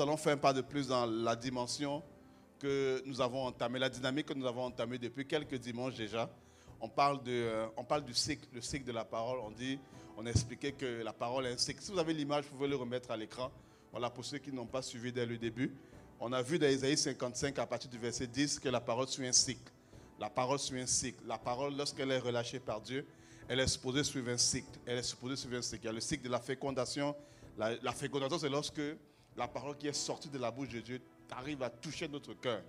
Nous allons faire un pas de plus dans la dimension que nous avons entamée, la dynamique que nous avons entamée depuis quelques dimanches déjà. On parle du cycle, le cycle de la parole. On a expliqué que la parole est un cycle. Si vous avez l'image, vous pouvez le remettre à l'écran. Voilà, pour ceux qui n'ont pas suivi dès le début. On a vu dans Ésaïe 55, à partir du verset 10, que la parole suit un cycle. La parole suit un cycle. La parole, lorsqu'elle est relâchée par Dieu, elle est supposée suivre un cycle. Elle est supposée suivre un cycle. Il y a le cycle de la fécondation. La fécondation, c'est lorsque la parole qui est sortie de la bouche de Dieu arrive à toucher notre cœur.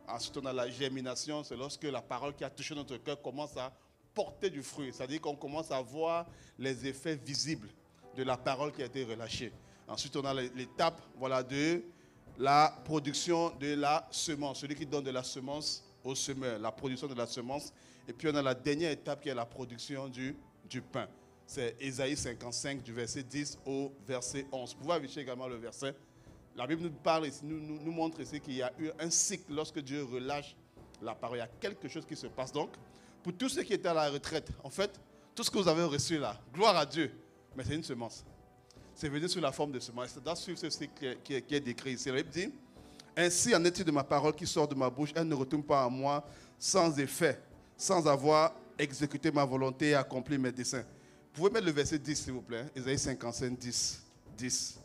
Ensuite, on a la germination, c'est lorsque la parole qui a touché notre cœur commence à porter du fruit. C'est-à-dire qu'on commence à voir les effets visibles de la parole qui a été relâchée. Ensuite, on a l'étape de la production de la semence. Celui qui donne de la semence au semeur, la production de la semence. Et puis, on a la dernière étape qui est la production du pain. C'est Ésaïe 55, du verset 10 au verset 11. Vous pouvez afficher également le verset. La Bible nous parle ici, nous montre ici qu'il y a eu un cycle lorsque Dieu relâche la parole. Il y a quelque chose qui se passe. Donc, pour tous ceux qui étaient à la retraite, en fait, tout ce que vous avez reçu là, gloire à Dieu, mais c'est une semence. C'est venu sous la forme de semence. C'est dans suivre ce cycle qui est décrit ici. La Bible dit, ainsi en est-il de ma parole qui sort de ma bouche, elle ne retourne pas à moi sans effet, sans avoir exécuté ma volonté et accompli mes desseins. Vous pouvez mettre le verset 10, s'il vous plaît. Ésaïe 55, 10.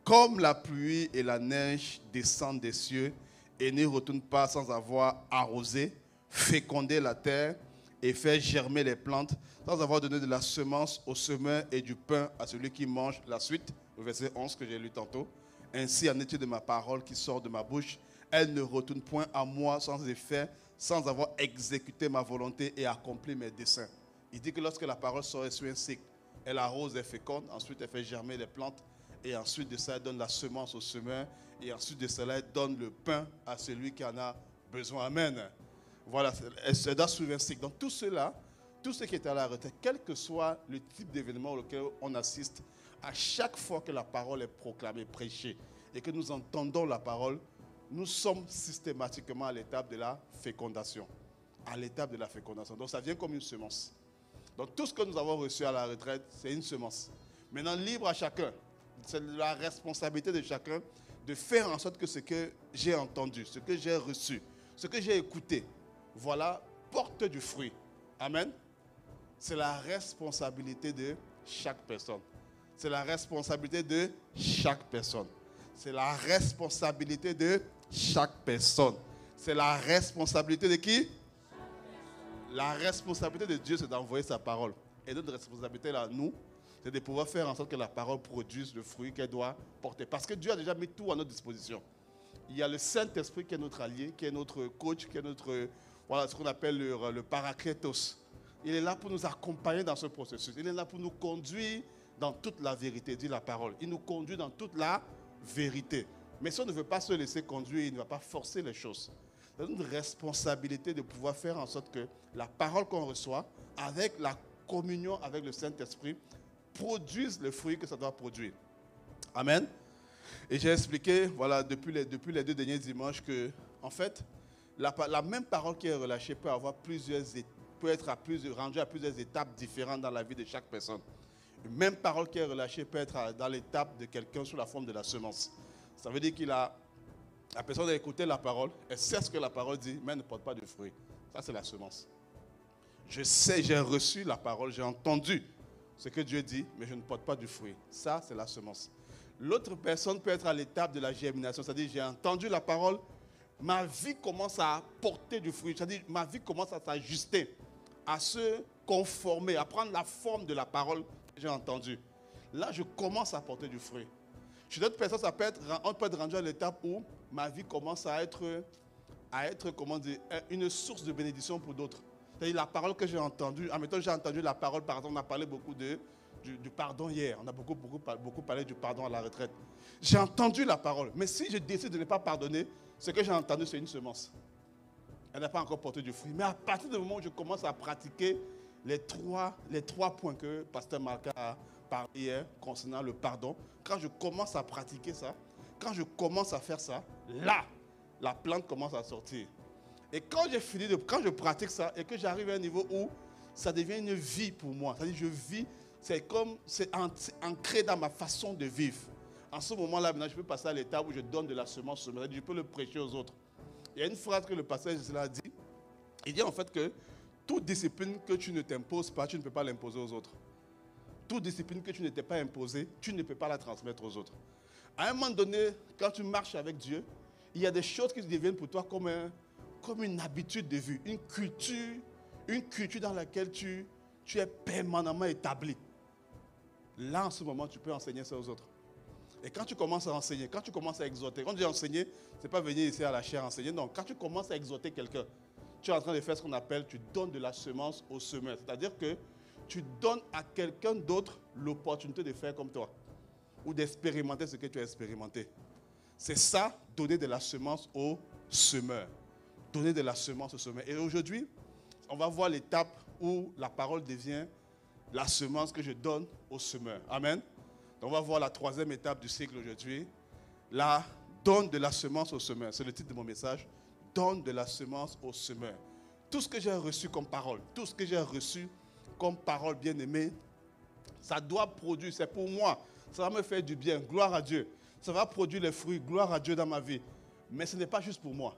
Comme la pluie et la neige descendent des cieux et ne retournent pas sans avoir arrosé, fécondé la terre et fait germer les plantes, sans avoir donné de la semence au semeur et du pain à celui qui mange. La suite, le verset 11 que j'ai lu tantôt. Ainsi en est-il de ma parole qui sort de ma bouche, elle ne retourne point à moi sans effet, sans avoir exécuté ma volonté et accompli mes desseins. Il dit que lorsque la parole sort sur un cycle, elle arrose, elle féconde, ensuite elle fait germer les plantes, et ensuite de ça, elle donne la semence au semeur, et ensuite de cela, elle donne le pain à celui qui en a besoin. Amen. Voilà, c'est dans suivre un cycle. Donc tout cela, tout ce qui est à la retraite, quel que soit le type d'événement auquel on assiste, à chaque fois que la parole est proclamée, prêchée, et que nous entendons la parole, nous sommes systématiquement à l'étape de la fécondation. À l'étape de la fécondation. Donc ça vient comme une semence. Donc tout ce que nous avons reçu à la retraite, c'est une semence. Maintenant, libre à chacun. C'est la responsabilité de chacun de faire en sorte que ce que j'ai entendu, ce que j'ai reçu, ce que j'ai écouté, voilà, porte du fruit. Amen. C'est la responsabilité de chaque personne. C'est la responsabilité de chaque personne. C'est la responsabilité de chaque personne. C'est la responsabilité de qui? La responsabilité de Dieu, c'est d'envoyer sa parole. Et notre responsabilité, là, nous, c'est de pouvoir faire en sorte que la parole produise le fruit qu'elle doit porter. Parce que Dieu a déjà mis tout à notre disposition. Il y a le Saint-Esprit qui est notre allié, qui est notre coach, qui est notre, voilà, ce qu'on appelle le parakletos. Il est là pour nous accompagner dans ce processus. Il est là pour nous conduire dans toute la vérité, dit la parole. Il nous conduit dans toute la vérité. Mais si on ne veut pas se laisser conduire, il ne va pas forcer les choses. C'est une responsabilité de pouvoir faire en sorte que la parole qu'on reçoit, avec la communion avec le Saint-Esprit, produise le fruit que ça doit produire. Amen. Et j'ai expliqué, voilà, depuis les 2 derniers dimanches que, en fait, la même parole qui est relâchée peut être rendue à plusieurs étapes différentes dans la vie de chaque personne. La même parole qui est relâchée peut être dans l'étape de quelqu'un sous la forme de la semence. Ça veut dire la personne a écouté la parole, elle sait ce que la parole dit, mais elle ne porte pas de fruit. Ça, c'est la semence. Je sais, j'ai reçu la parole, j'ai entendu ce que Dieu dit, mais je ne porte pas du fruit. Ça, c'est la semence. L'autre personne peut être à l'étape de la germination, c'est-à-dire j'ai entendu la parole, ma vie commence à porter du fruit, c'est-à-dire ma vie commence à s'ajuster, à se conformer, à prendre la forme de la parole que j'ai entendue. Là, je commence à porter du fruit. Chez d'autres personnes, on peut être rendu à l'étape où ma vie commence à être comment dire, une source de bénédiction pour d'autres. C'est-à-dire la parole que j'ai entendue. Admettons, j'ai entendu la parole, par exemple, on a parlé beaucoup du pardon hier. On a beaucoup parlé du pardon à la retraite. J'ai entendu la parole. Mais si je décide de ne pas pardonner, ce que j'ai entendu, c'est une semence. Elle n'a pas encore porté du fruit. Mais à partir du moment où je commence à pratiquer les trois points que Pasteur Marc a parlé hier concernant le pardon, quand je commence à pratiquer ça, quand je commence à faire ça, là, la plante commence à sortir. Et quand je pratique ça et que j'arrive à un niveau où ça devient une vie pour moi, c'est-à-dire je vis, c'est ancré dans ma façon de vivre. En ce moment-là, maintenant, je peux passer à l'étape où je donne de la semence au semeur. Je peux le prêcher aux autres. Il y a une phrase que le pasteur a dit. Il dit en fait que toute discipline que tu ne t'imposes pas, tu ne peux pas l'imposer aux autres. Toute discipline que tu ne t'es pas imposée, tu ne peux pas la transmettre aux autres. À un moment donné, quand tu marches avec Dieu, il y a des choses qui deviennent pour toi comme une habitude de vie, une culture dans laquelle tu es permanemment établi. Là, en ce moment, tu peux enseigner ça aux autres. Et quand tu commences à enseigner, quand tu commences à exhorter, quand tu dis enseigner, ce n'est pas venir ici à la chaire enseigner, non. Quand tu commences à exhorter quelqu'un, tu es en train de faire ce qu'on appelle, tu donnes de la semence au semeur. C'est-à-dire que tu donnes à quelqu'un d'autre l'opportunité de faire comme toi ou d'expérimenter ce que tu as expérimenté. C'est ça, donner de la semence au semeur. Donner de la semence au semeur. Et aujourd'hui, on va voir l'étape où la parole devient la semence que je donne au semeur. Amen. Donc on va voir la troisième étape du cycle aujourd'hui. La donne de la semence au semeur. C'est le titre de mon message. Donne de la semence au semeur. Tout ce que j'ai reçu comme parole, tout ce que j'ai reçu comme parole bien-aimée, ça doit produire, c'est pour moi. Ça va me faire du bien, gloire à Dieu. Ça va produire les fruits, gloire à Dieu dans ma vie. Mais ce n'est pas juste pour moi.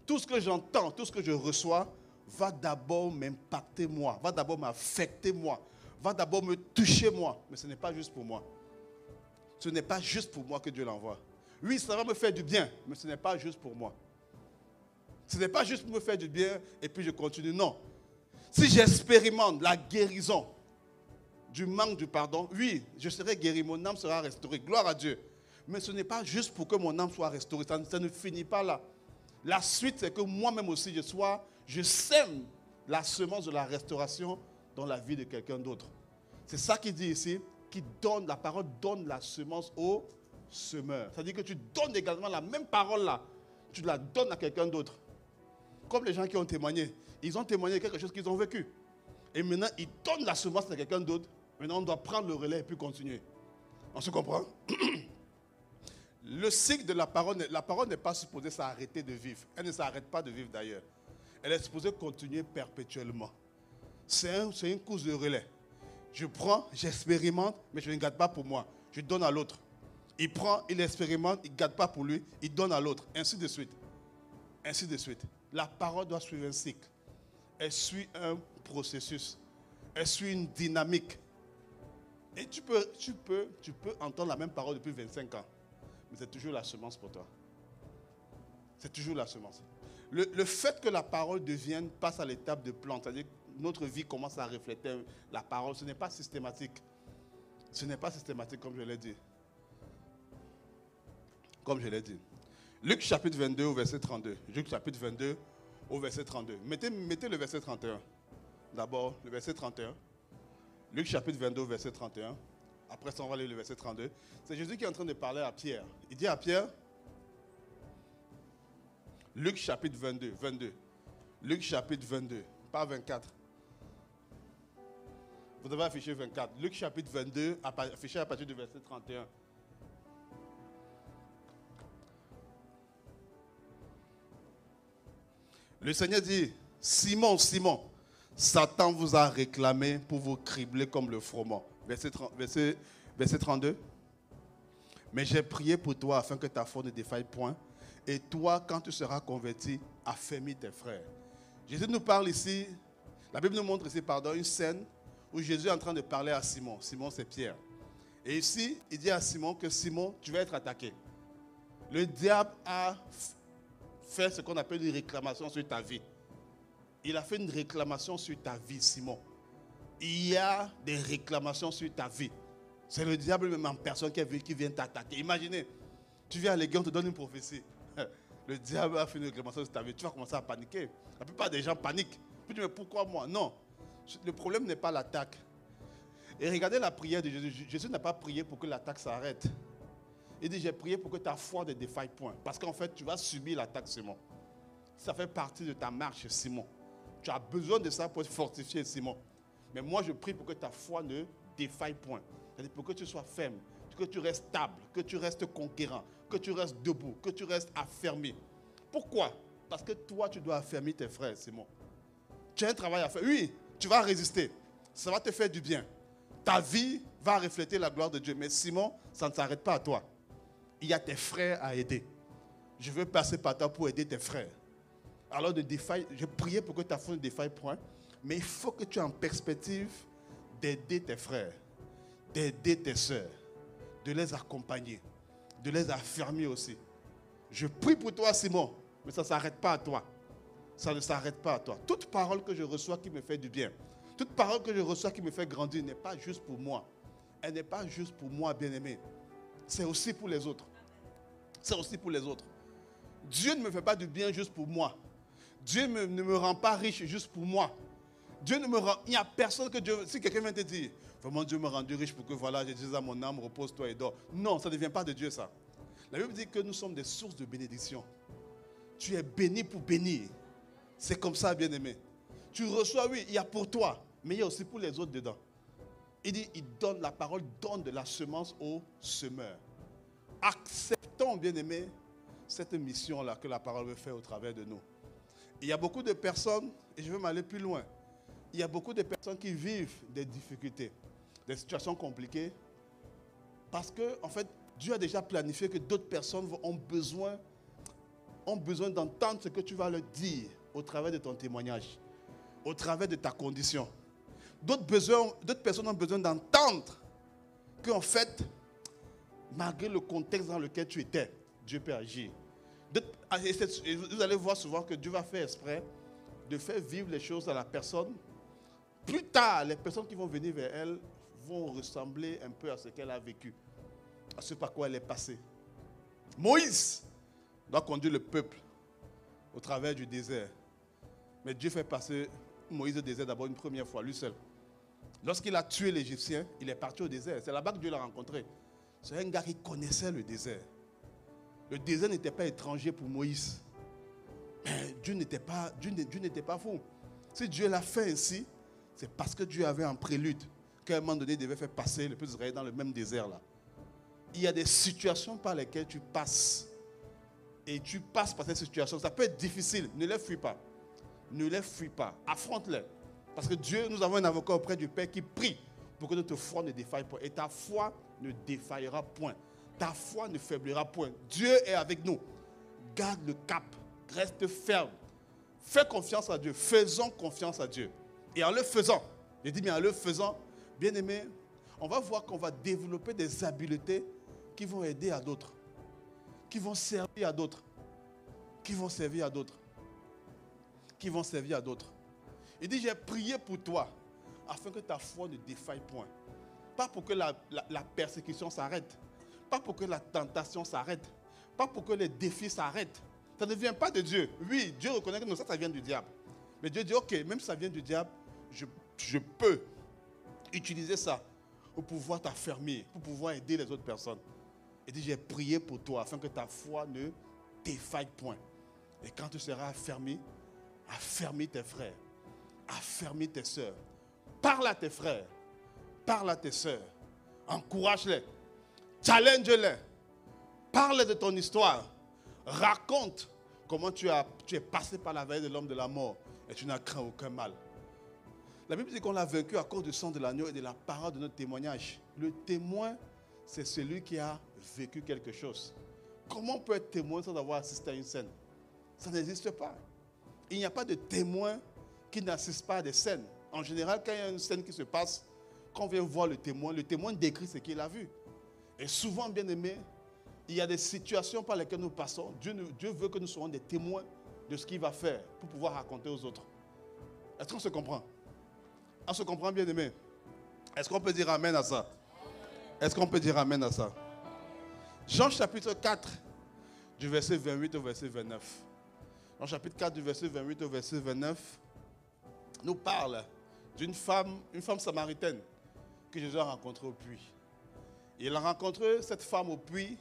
Tout ce que j'entends, tout ce que je reçois, va d'abord m'impacter moi, va d'abord m'affecter moi, va d'abord me toucher moi. Mais ce n'est pas juste pour moi. Ce n'est pas juste pour moi que Dieu l'envoie. Oui, ça va me faire du bien, mais ce n'est pas juste pour moi. Ce n'est pas juste pour me faire du bien et puis je continue. Non. Si j'expérimente la guérison du manque du pardon, oui, je serai guéri, mon âme sera restaurée. Gloire à Dieu. Mais ce n'est pas juste pour que mon âme soit restaurée. Ça ne finit pas là. La suite, c'est que moi-même aussi, je sème la semence de la restauration dans la vie de quelqu'un d'autre. C'est ça qu'il dit ici, qui donne, la parole donne la semence au semeur. C'est-à-dire que tu donnes également la même parole là, tu la donnes à quelqu'un d'autre. Comme les gens qui ont témoigné. Ils ont témoigné quelque chose qu'ils ont vécu. Et maintenant, ils donnent la semence à quelqu'un d'autre. Maintenant, on doit prendre le relais et puis continuer. On se comprend? Le cycle de la parole n'est pas supposée s'arrêter de vivre. Elle ne s'arrête pas de vivre d'ailleurs. Elle est supposée continuer perpétuellement. C'est une course de relais. Je prends, j'expérimente, mais je ne garde pas pour moi. Je donne à l'autre. Il prend, il expérimente, il ne garde pas pour lui, il donne à l'autre. Ainsi de suite. Ainsi de suite. La parole doit suivre un cycle. Elle suit un processus. Elle suit une dynamique. Et tu peux entendre la même parole depuis 25 ans. Mais c'est toujours la semence pour toi. C'est toujours la semence. Le fait que la parole passe à l'étape de plante, c'est-à-dire que notre vie commence à refléter la parole, ce n'est pas systématique. Ce n'est pas systématique comme je l'ai dit. Comme je l'ai dit. Luc chapitre 22 au verset 32. Luc chapitre 22 au verset 32. Mettez le verset 31. D'abord, le verset 31. Luc chapitre 22 au verset 31. Après ça, on va lire le verset 32. C'est Jésus qui est en train de parler à Pierre. Il dit à Pierre, Luc chapitre 22. Luc chapitre 22, pas 24. Vous devez afficher 24. Luc chapitre 22, affiché à partir du verset 31. Le Seigneur dit, Simon, Simon, Satan vous a réclamé pour vous cribler comme le froment. Verset 32. Mais j'ai prié pour toi afin que ta foi ne défaille point. Et toi, quand tu seras converti, affermis tes frères. Jésus nous parle ici, la Bible nous montre ici, une scène où Jésus est en train de parler à Simon. Simon, c'est Pierre. Et ici, il dit à Simon que Simon, tu vas être attaqué. Le diable a fait ce qu'on appelle une réclamation sur ta vie. Il a fait une réclamation sur ta vie, Simon. Il y a des réclamations sur ta vie. C'est le diable même en personne qui vient t'attaquer. Imaginez, tu viens à l'église, on te donne une prophétie. Le diable a fait une réclamation sur ta vie. Tu vas commencer à paniquer. La plupart des gens paniquent. Puis tu dis, mais pourquoi moi? Non. Le problème n'est pas l'attaque. Et regardez la prière de Jésus. Jésus n'a pas prié pour que l'attaque s'arrête. Il dit, j'ai prié pour que ta foi ne défaille point. Parce qu'en fait, tu vas subir l'attaque, Simon. Ça fait partie de ta marche, Simon. Tu as besoin de ça pour te fortifier, Simon. Mais moi, je prie pour que ta foi ne défaille point. C'est-à-dire pour que tu sois ferme, que tu restes stable, que tu restes conquérant, que tu restes debout, que tu restes affermi. Pourquoi? Parce que toi, tu dois affermir tes frères, Simon. Tu as un travail à faire. Oui, tu vas résister. Ça va te faire du bien. Ta vie va refléter la gloire de Dieu. Mais Simon, ça ne s'arrête pas à toi. il y a tes frères à aider. Je veux passer par toi pour aider tes frères. Alors je priais pour que ta foi ne défaille point, mais il faut que tu aies en perspective d'aider tes frères, d'aider tes soeurs, de les accompagner, de les affermir aussi. Je prie pour toi, Simon, mais ça ne s'arrête pas à toi. Ça ne s'arrête pas à toi. Toute parole que je reçois qui me fait du bien, toute parole que je reçois qui me fait grandir n'est pas juste pour moi. Elle n'est pas juste pour moi, bien-aimé. C'est aussi pour les autres. C'est aussi pour les autres. Dieu ne me fait pas du bien juste pour moi. Dieu ne me rend pas riche juste pour moi. Dieu ne me rend... Il n'y a personne que Dieu... Si quelqu'un vient te dire, vraiment Dieu m'a rendu riche pour que voilà, je dise à mon âme, repose-toi et dors. Non, ça ne vient pas de Dieu, ça. La Bible dit que nous sommes des sources de bénédiction. Tu es béni pour bénir. C'est comme ça, bien-aimé. Tu reçois, oui, il y a pour toi, mais il y a aussi pour les autres dedans. Il dit, la parole donne de la semence au semeur. Acceptons, bien-aimé, cette mission-là que la parole veut faire au travers de nous. Il y a beaucoup de personnes, et je veux m'aller plus loin, il y a beaucoup de personnes qui vivent des difficultés, des situations compliquées, parce que, en fait, Dieu a déjà planifié que d'autres personnes ont besoin d'entendre ce que tu vas leur dire au travers de ton témoignage, au travers de ta condition. D'autres personnes ont besoin d'entendre qu'en fait, malgré le contexte dans lequel tu étais, Dieu peut agir. Vous allez voir souvent que Dieu va faire exprès de faire vivre les choses à la personne. Plus tard, les personnes qui vont venir vers elle vont ressembler un peu à ce qu'elle a vécu, à ce par quoi elle est passée. Moïse doit conduire le peuple au travers du désert. Mais Dieu fait passer Moïse au désert d'abord une première fois, lui seul. Lorsqu'il a tué l'Égyptien, il est parti au désert. C'est là-bas que Dieu l'a rencontré. C'est un gars qui connaissait le désert. Le désert n'était pas étranger pour Moïse. Mais Dieu n'était pas fou. Si Dieu l'a fait ainsi, c'est parce que Dieu avait un prélude qu'à un moment donné, il devait faire passer le peuple d'Israël dans le même désert là. Il y a des situations par lesquelles tu passes. Et tu passes par cette situation. Ça peut être difficile. Ne les fuis pas. Ne les fuis pas. Affronte-les. Parce que Dieu, nous avons un avocat auprès du Père qui prie pour que notre foi ne défaille pas. Et ta foi ne défaillera point. Ta foi ne faiblira point. Dieu est avec nous. Garde le cap. Reste ferme. Fais confiance à Dieu. Faisons confiance à Dieu. Et en le faisant, je dis bien en le faisant, bien aimé, on va voir qu'on va développer des habiletés qui vont aider à d'autres. Qui vont servir à d'autres. Qui vont servir à d'autres. Qui vont servir à d'autres. Il dit, j'ai prié pour toi, afin que ta foi ne défaille point. Pas pour que la persécution s'arrête. Pas pour que la tentation s'arrête. Pas pour que les défis s'arrêtent. Ça ne vient pas de Dieu. Oui, Dieu reconnaît que non, ça vient du diable. Mais Dieu dit, ok, même si ça vient du diable, je peux utiliser ça pour pouvoir t'affermir, pour pouvoir aider les autres personnes. Il dit, j'ai prié pour toi, afin que ta foi ne défaille point. Et quand tu seras affermi, affermis tes frères. Affermis tes soeurs. Parle à tes frères. Parle à tes soeurs. Encourage-les. Challenge-les. Parle de ton histoire. Raconte comment tu es passé par la vallée de l'homme de la mort et tu n'as craint aucun mal. La Bible dit qu'on l'a vaincu à cause du sang de l'agneau et de la parole de notre témoignage. Le témoin, c'est celui qui a vécu quelque chose. Comment on peut être témoin sans avoir assisté à une scène? Ça n'existe pas. Il n'y a pas de témoin qui n'assiste pas à des scènes. En général, quand il y a une scène qui se passe, quand on vient voir le témoin décrit ce qu'il a vu. Et souvent, bien aimé, il y a des situations par lesquelles nous passons. Dieu veut que nous soyons des témoins de ce qu'il va faire pour pouvoir raconter aux autres. Est-ce qu'on se comprend? On se comprend, bien aimé? Est-ce qu'on peut dire amen à ça? Est-ce qu'on peut dire amen à ça? Jean chapitre 4, du verset 28 au verset 29. Jean chapitre 4, du verset 28 au verset 29, nous parle d'une femme, une femme samaritaine que Jésus a rencontrée au puits. Il a rencontré cette femme au puits.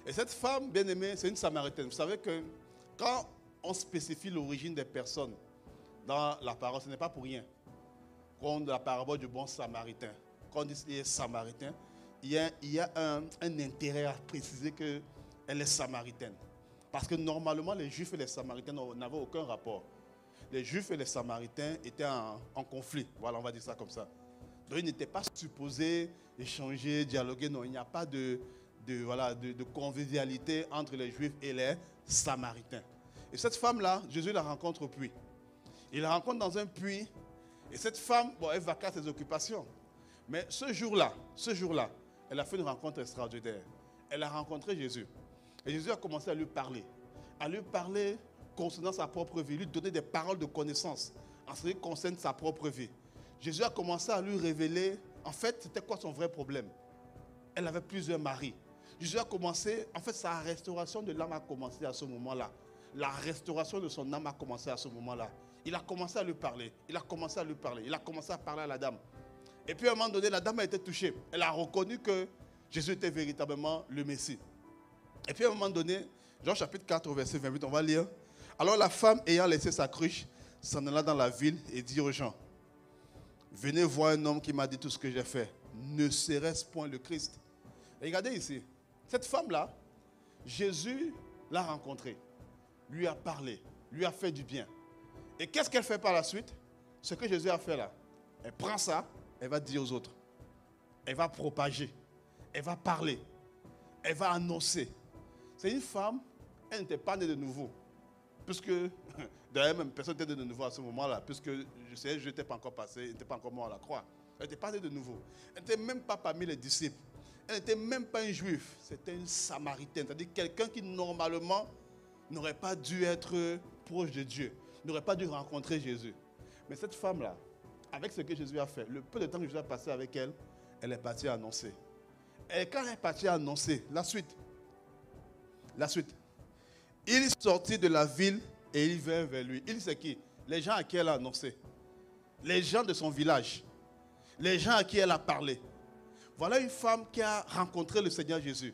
Et cette femme, bien aimée, c'est une samaritaine. Vous savez que quand on spécifie l'origine des personnes dans la parole, ce n'est pas pour rien. Quand la parabole du bon samaritain, quand on dit qu'il est samaritain, il y a un intérêt à préciser qu'elle est samaritaine. Parce que normalement, les Juifs et les Samaritains n'avaient aucun rapport. Les Juifs et les Samaritains étaient en conflit. Voilà, on va dire ça comme ça. Donc, ils n'étaient pas supposés échanger, dialoguer. Non, il n'y a pas de convivialité entre les Juifs et les Samaritains. Et cette femme-là, Jésus la rencontre au puits. Il la rencontre dans un puits. Et cette femme, bon, elle va à ses occupations. Mais ce jour-là, elle a fait une rencontre extraordinaire. Elle a rencontré Jésus. Et Jésus a commencé à lui parler concernant sa propre vie, lui donner des paroles de connaissance en ce qui concerne sa propre vie. Jésus a commencé à lui révéler, en fait, c'était quoi son vrai problème. Elle avait plusieurs maris. Jésus a commencé, en fait, sa restauration de l'âme a commencé à ce moment-là. La restauration de son âme a commencé à ce moment-là. Il a commencé à lui parler. Il a commencé à parler à la dame. Et puis à un moment donné, la dame a été touchée. Elle a reconnu que Jésus était véritablement le Messie. Et puis à un moment donné, Jean chapitre 4, verset 28, on va lire. Alors la femme, ayant laissé sa cruche, s'en alla dans la ville et dit aux gens, venez voir un homme qui m'a dit tout ce que j'ai fait. Ne serait-ce point le Christ? Et regardez ici, cette femme-là, Jésus l'a rencontrée, lui a parlé, lui a fait du bien. Et qu'est-ce qu'elle fait par la suite? Ce que Jésus a fait là, elle prend ça, elle va dire aux autres. Elle va propager, elle va parler, elle va annoncer. C'est une femme, elle n'était pas née de nouveau. Puisque, d'ailleurs même, personne n'était né de nouveau à ce moment-là. Puisque, je n'étais pas encore passé, elle n'était pas encore mort à la croix. Elle n'était pas née de nouveau. Elle n'était même pas parmi les disciples. Elle n'était même pas un juif. C'était une samaritaine. C'est-à-dire quelqu'un qui, normalement, n'aurait pas dû être proche de Dieu. N'aurait pas dû rencontrer Jésus. Mais cette femme-là, avec ce que Jésus a fait, le peu de temps que Jésus a passé avec elle, elle est partie annoncer. Et quand elle est partie annoncer, la suite. Il sortit de la ville et il vint vers lui. Il, c'est qui? Les gens à qui elle a annoncé. Les gens de son village. Les gens à qui elle a parlé. Voilà une femme qui a rencontré le Seigneur Jésus.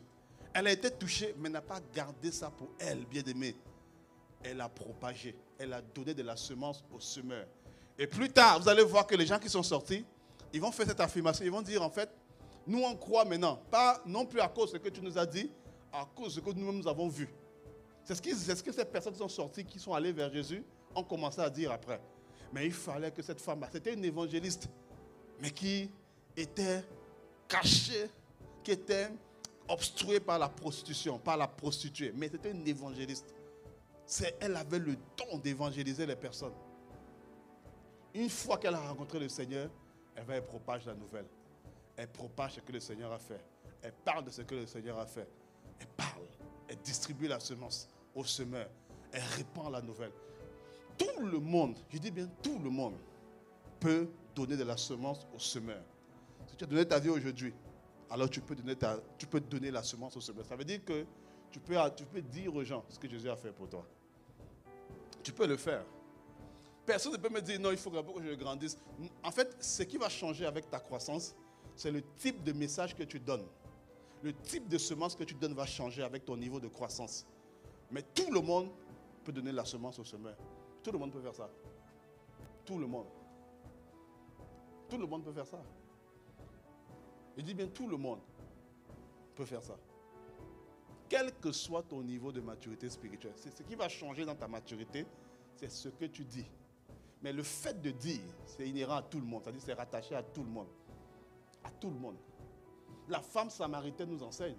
Elle a été touchée, mais n'a pas gardé ça pour elle, bien-aimée. Elle a propagé. Elle a donné de la semence au semeur. Et plus tard, vous allez voir que les gens qui sont sortis, ils vont faire cette affirmation. Ils vont dire, en fait, nous on croit maintenant. Pas non plus à cause de ce que tu nous as dit, à cause de ce que nous-mêmes nous avons vu. C'est ce que ces personnes qui sont sorties, qui sont allées vers Jésus, ont commencé à dire après. Mais il fallait que cette femme, c'était une évangéliste, mais qui était cachée, qui était obstruée par la prostitution, par la prostituée. Mais c'était une évangéliste. Elle avait le don d'évangéliser les personnes. Une fois qu'elle a rencontré le Seigneur, elle propage la nouvelle. Elle propage ce que le Seigneur a fait. Elle parle de ce que le Seigneur a fait. Elle parle. Elle distribue la semence aux semeurs. Elle répand la nouvelle. Tout le monde, je dis bien tout le monde, peut donner de la semence aux semeurs. Si tu as donné ta vie aujourd'hui, alors tu peux donner la semence aux semeurs. Ça veut dire que tu peux dire aux gens ce que Jésus a fait pour toi. Tu peux le faire. Personne ne peut me dire non, il faut que je grandisse. En fait, ce qui va changer avec ta croissance, c'est le type de message que tu donnes. Le type de semence que tu donnes va changer avec ton niveau de croissance. Mais tout le monde peut donner la semence au semeur. Tout le monde peut faire ça. Tout le monde. Tout le monde peut faire ça. Je dis bien tout le monde peut faire ça. Quel que soit ton niveau de maturité spirituelle, c'est ce qui va changer dans ta maturité, c'est ce que tu dis. Mais le fait de dire, c'est inhérent à tout le monde. C'est-à-dire c'est rattaché à tout le monde. À tout le monde. La femme samaritaine nous enseigne.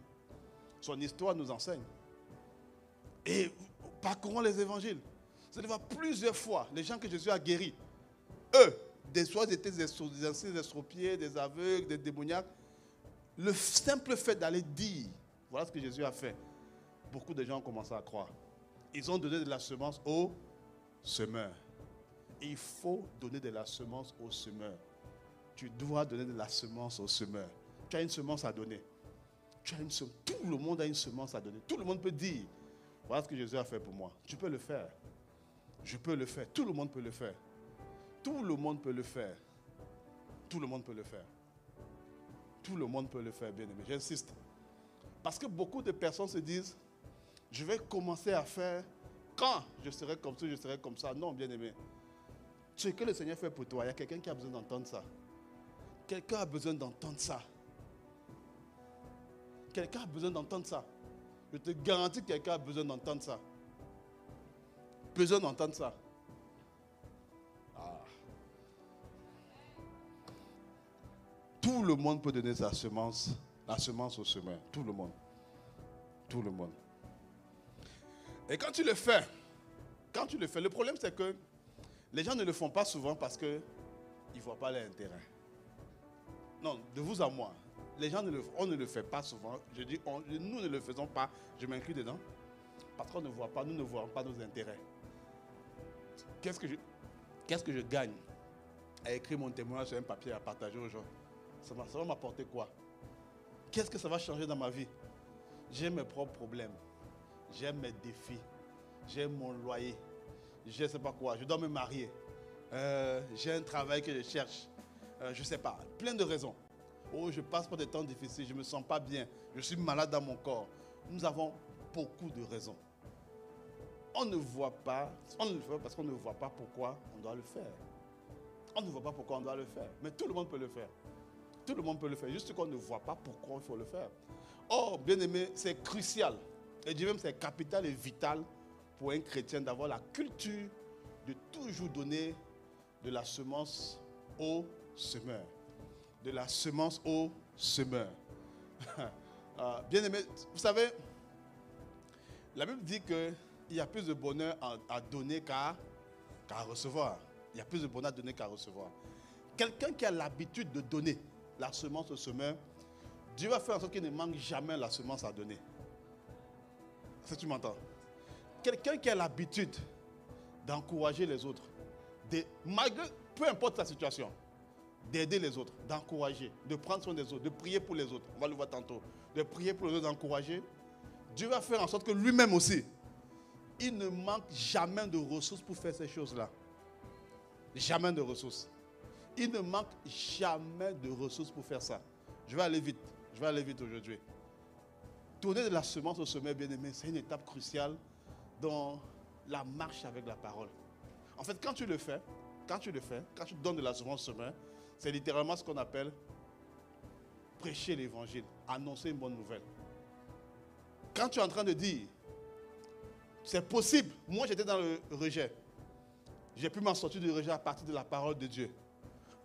Son histoire nous enseigne. Et parcourons les évangiles. Vous allez voir plusieurs fois les gens que Jésus a guéris. Eux, soit étaient des anciens estropiés, des aveugles, des démoniaques. Le simple fait d'aller dire, voilà ce que Jésus a fait. Beaucoup de gens ont commencé à croire. Ils ont donné de la semence aux semeurs. Il faut donner de la semence aux semeurs. Tu dois donner de la semence aux semeurs. Tu as une semence à donner. Tout le monde a une semence à donner. Tout le monde peut dire, voilà ce que Jésus a fait pour moi. Tu peux le faire. Je peux le faire. Tout le monde peut le faire. Tout le monde peut le faire. Tout le monde peut le faire. Tout le monde peut le faire, bien aimé. J'insiste. Parce que beaucoup de personnes se disent, je vais commencer à faire quand je serai comme ça, je serai comme ça. Non, bien aimé. Ce que le Seigneur fait pour toi, il y a quelqu'un qui a besoin d'entendre ça. Quelqu'un a besoin d'entendre ça. Quelqu'un a besoin d'entendre ça. Je te garantis que quelqu'un a besoin d'entendre ça. Besoin d'entendre ça. Ah. Tout le monde peut donner sa semence, la semence au semeur. Tout le monde. Tout le monde. Et quand tu le fais, le problème c'est que les gens ne le font pas souvent parce qu'ils ne voient pas l'intérêt. Non, de vous à moi. Les gens, on ne le fait pas souvent. Je dis, nous ne le faisons pas, je m'inclus dedans. Parce qu'on ne voit pas, nous ne voyons pas nos intérêts. Qu'est-ce que je gagne à écrire mon témoignage sur un papier à partager aux gens? Ça va m'apporter quoi? Qu'est-ce que ça va changer dans ma vie? J'ai mes propres problèmes. J'ai mes défis. J'ai mon loyer. Je ne sais pas quoi. Je dois me marier. J'ai un travail que je cherche. Je ne sais pas. Plein de raisons. Oh, je passe par des temps difficiles. Je ne me sens pas bien. Je suis malade dans mon corps. Nous avons beaucoup de raisons. On ne voit pas. On le fait parce qu'on ne voit pas pourquoi on doit le faire. On ne voit pas pourquoi on doit le faire. Mais tout le monde peut le faire. Tout le monde peut le faire. Juste qu'on ne voit pas pourquoi il faut le faire. Or, bien aimé, c'est crucial. Et je dis même c'est capital et vital pour un chrétien d'avoir la culture de toujours donner de la semence au semeur. De la semence au semeur. Bien aimé, vous savez, la Bible dit qu'il y a plus de bonheur à donner qu'à recevoir. Il y a plus de bonheur à donner qu'à recevoir. Quelqu'un qui a l'habitude de donner la semence au semeur, Dieu va faire en sorte qu'il ne manque jamais la semence à donner. Est-ce que tu m'entends? Quelqu'un qui a l'habitude d'encourager les autres, malgré, peu importe sa situation, d'aider les autres, d'encourager, de prendre soin des autres, de prier pour les autres, on va le voir tantôt, de prier pour les autres, d'encourager, Dieu va faire en sorte que lui-même aussi, il ne manque jamais de ressources pour faire ces choses-là. Jamais de ressources. Il ne manque jamais de ressources pour faire ça. Je vais aller vite aujourd'hui. Donner de la semence au semeur, bien-aimé, c'est une étape cruciale dans la marche avec la parole. En fait, quand tu donnes de la semence au semeur, c'est littéralement ce qu'on appelle prêcher l'évangile, annoncer une bonne nouvelle. Quand tu es en train de dire, c'est possible, moi j'étais dans le rejet. J'ai pu m'en sortir du rejet à partir de la parole de Dieu.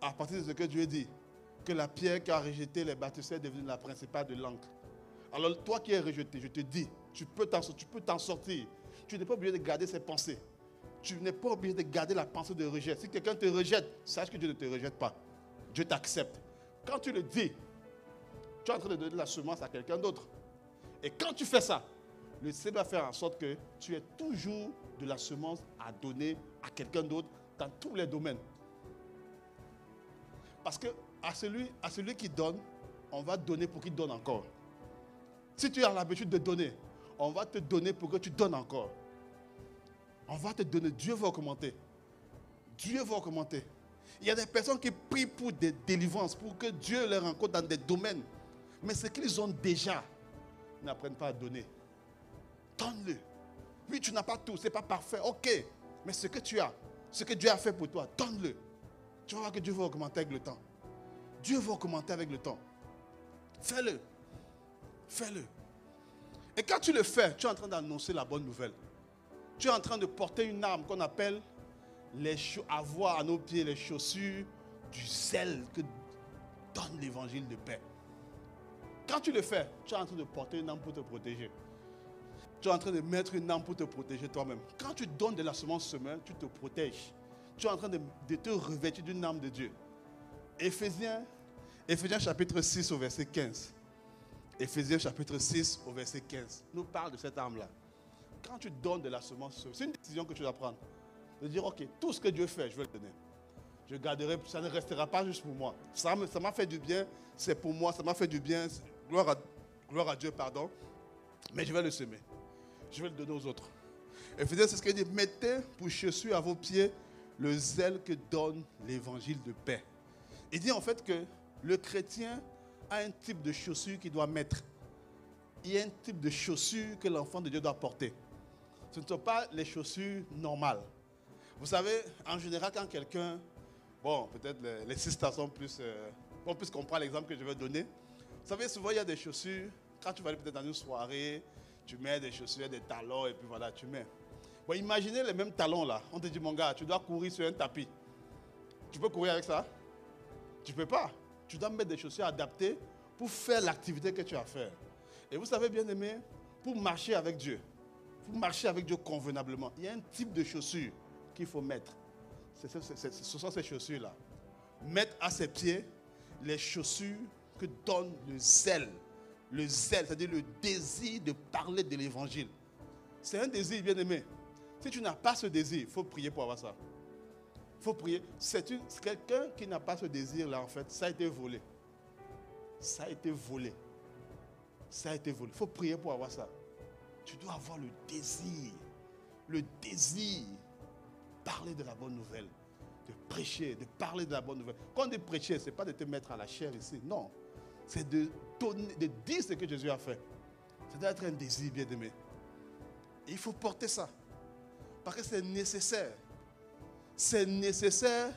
À partir de ce que Dieu dit, que la pierre qui a rejeté les bâtisseurs est devenue la principale de l'encre. Alors toi qui es rejeté, je te dis, tu peux t'en sortir. Tu n'es pas obligé de garder ses pensées. Tu n'es pas obligé de garder la pensée de rejet. Si quelqu'un te rejette, sache que Dieu ne te rejette pas. Dieu t'accepte. Quand tu le dis, tu es en train de donner la semence à quelqu'un d'autre. Et quand tu fais ça, le Seigneur va faire en sorte que tu aies toujours de la semence à donner à quelqu'un d'autre dans tous les domaines. Parce que à celui qui donne, on va donner pour qu'il donne encore. Si tu as l'habitude de donner, on va te donner pour que tu donnes encore. On va te donner. Dieu va augmenter. Dieu va augmenter. Il y a des personnes qui prient pour des délivrances, pour que Dieu les rencontre dans des domaines. Mais ce qu'ils ont déjà, ils n'apprennent pas à donner. Donne-le. Oui, tu n'as pas tout, ce n'est pas parfait. Ok. Mais ce que tu as, ce que Dieu a fait pour toi, donne-le. Tu vas voir que Dieu va augmenter avec le temps. Dieu va augmenter avec le temps. Fais-le. Fais-le. Et quand tu le fais, tu es en train d'annoncer la bonne nouvelle. Tu es en train de porter une arme qu'on appelle avoir à nos pieds les chaussures du zèle que donne l'évangile de paix. Quand tu le fais, tu es en train de porter une arme pour te protéger. Tu es en train de mettre une arme pour te protéger toi-même. Quand tu donnes de la semence semeur, tu te protèges. Tu es en train de te revêtir d'une arme de Dieu. Éphésiens chapitre 6 au verset 15. Éphésiens chapitre 6 au verset 15 nous parle de cette arme-là. Quand tu donnes de la semence semeur, c'est une décision que tu dois prendre. De dire, ok, tout ce que Dieu fait, je vais le donner. Je garderai, ça ne restera pas juste pour moi. Ça m'a fait du bien, c'est pour moi, ça m'a fait du bien. Gloire à Dieu, pardon. Mais je vais le semer. Je vais le donner aux autres. Éphésiens, c'est ce qu'il dit. Mettez pour chaussure à vos pieds le zèle que donne l'évangile de paix. Il dit en fait que le chrétien a un type de chaussure qu'il doit mettre. Il y a un type de chaussure que l'enfant de Dieu doit porter. Ce ne sont pas les chaussures normales. Vous savez, en général, quand quelqu'un... Bon, peut-être les sisters vont plus comprendre l'exemple que je vais donner. Vous savez, souvent, il y a des chaussures. Quand tu vas aller peut-être dans une soirée, tu mets des chaussures, des talons, et puis voilà, tu mets. Bon, imaginez les mêmes talons là. On te dit, mon gars, tu dois courir sur un tapis. Tu peux courir avec ça? Tu ne peux pas. Tu dois mettre des chaussures adaptées pour faire l'activité que tu as à faire. Et vous savez, bien aimé, pour marcher avec Dieu, pour marcher avec Dieu convenablement, il y a un type de chaussures qu'il faut mettre. Ce sont ces chaussures-là. Mettre à ses pieds les chaussures que donne le zèle. Le zèle, c'est-à-dire le désir de parler de l'évangile. C'est un désir, bien aimé. Si tu n'as pas ce désir, il faut prier pour avoir ça. Il faut prier. C'est quelqu'un qui n'a pas ce désir-là, en fait, ça a été volé. Ça a été volé. Ça a été volé. Il faut prier pour avoir ça. Tu dois avoir le désir. Le désir. Parler de la bonne nouvelle. De prêcher, de parler de la bonne nouvelle. Quand on dit prêcher, ce n'est pas de te mettre à la chair ici. Non. C'est de dire ce que Jésus a fait. Ça doit être un désir, bien aimé. Il faut porter ça. Parce que c'est nécessaire. C'est nécessaire,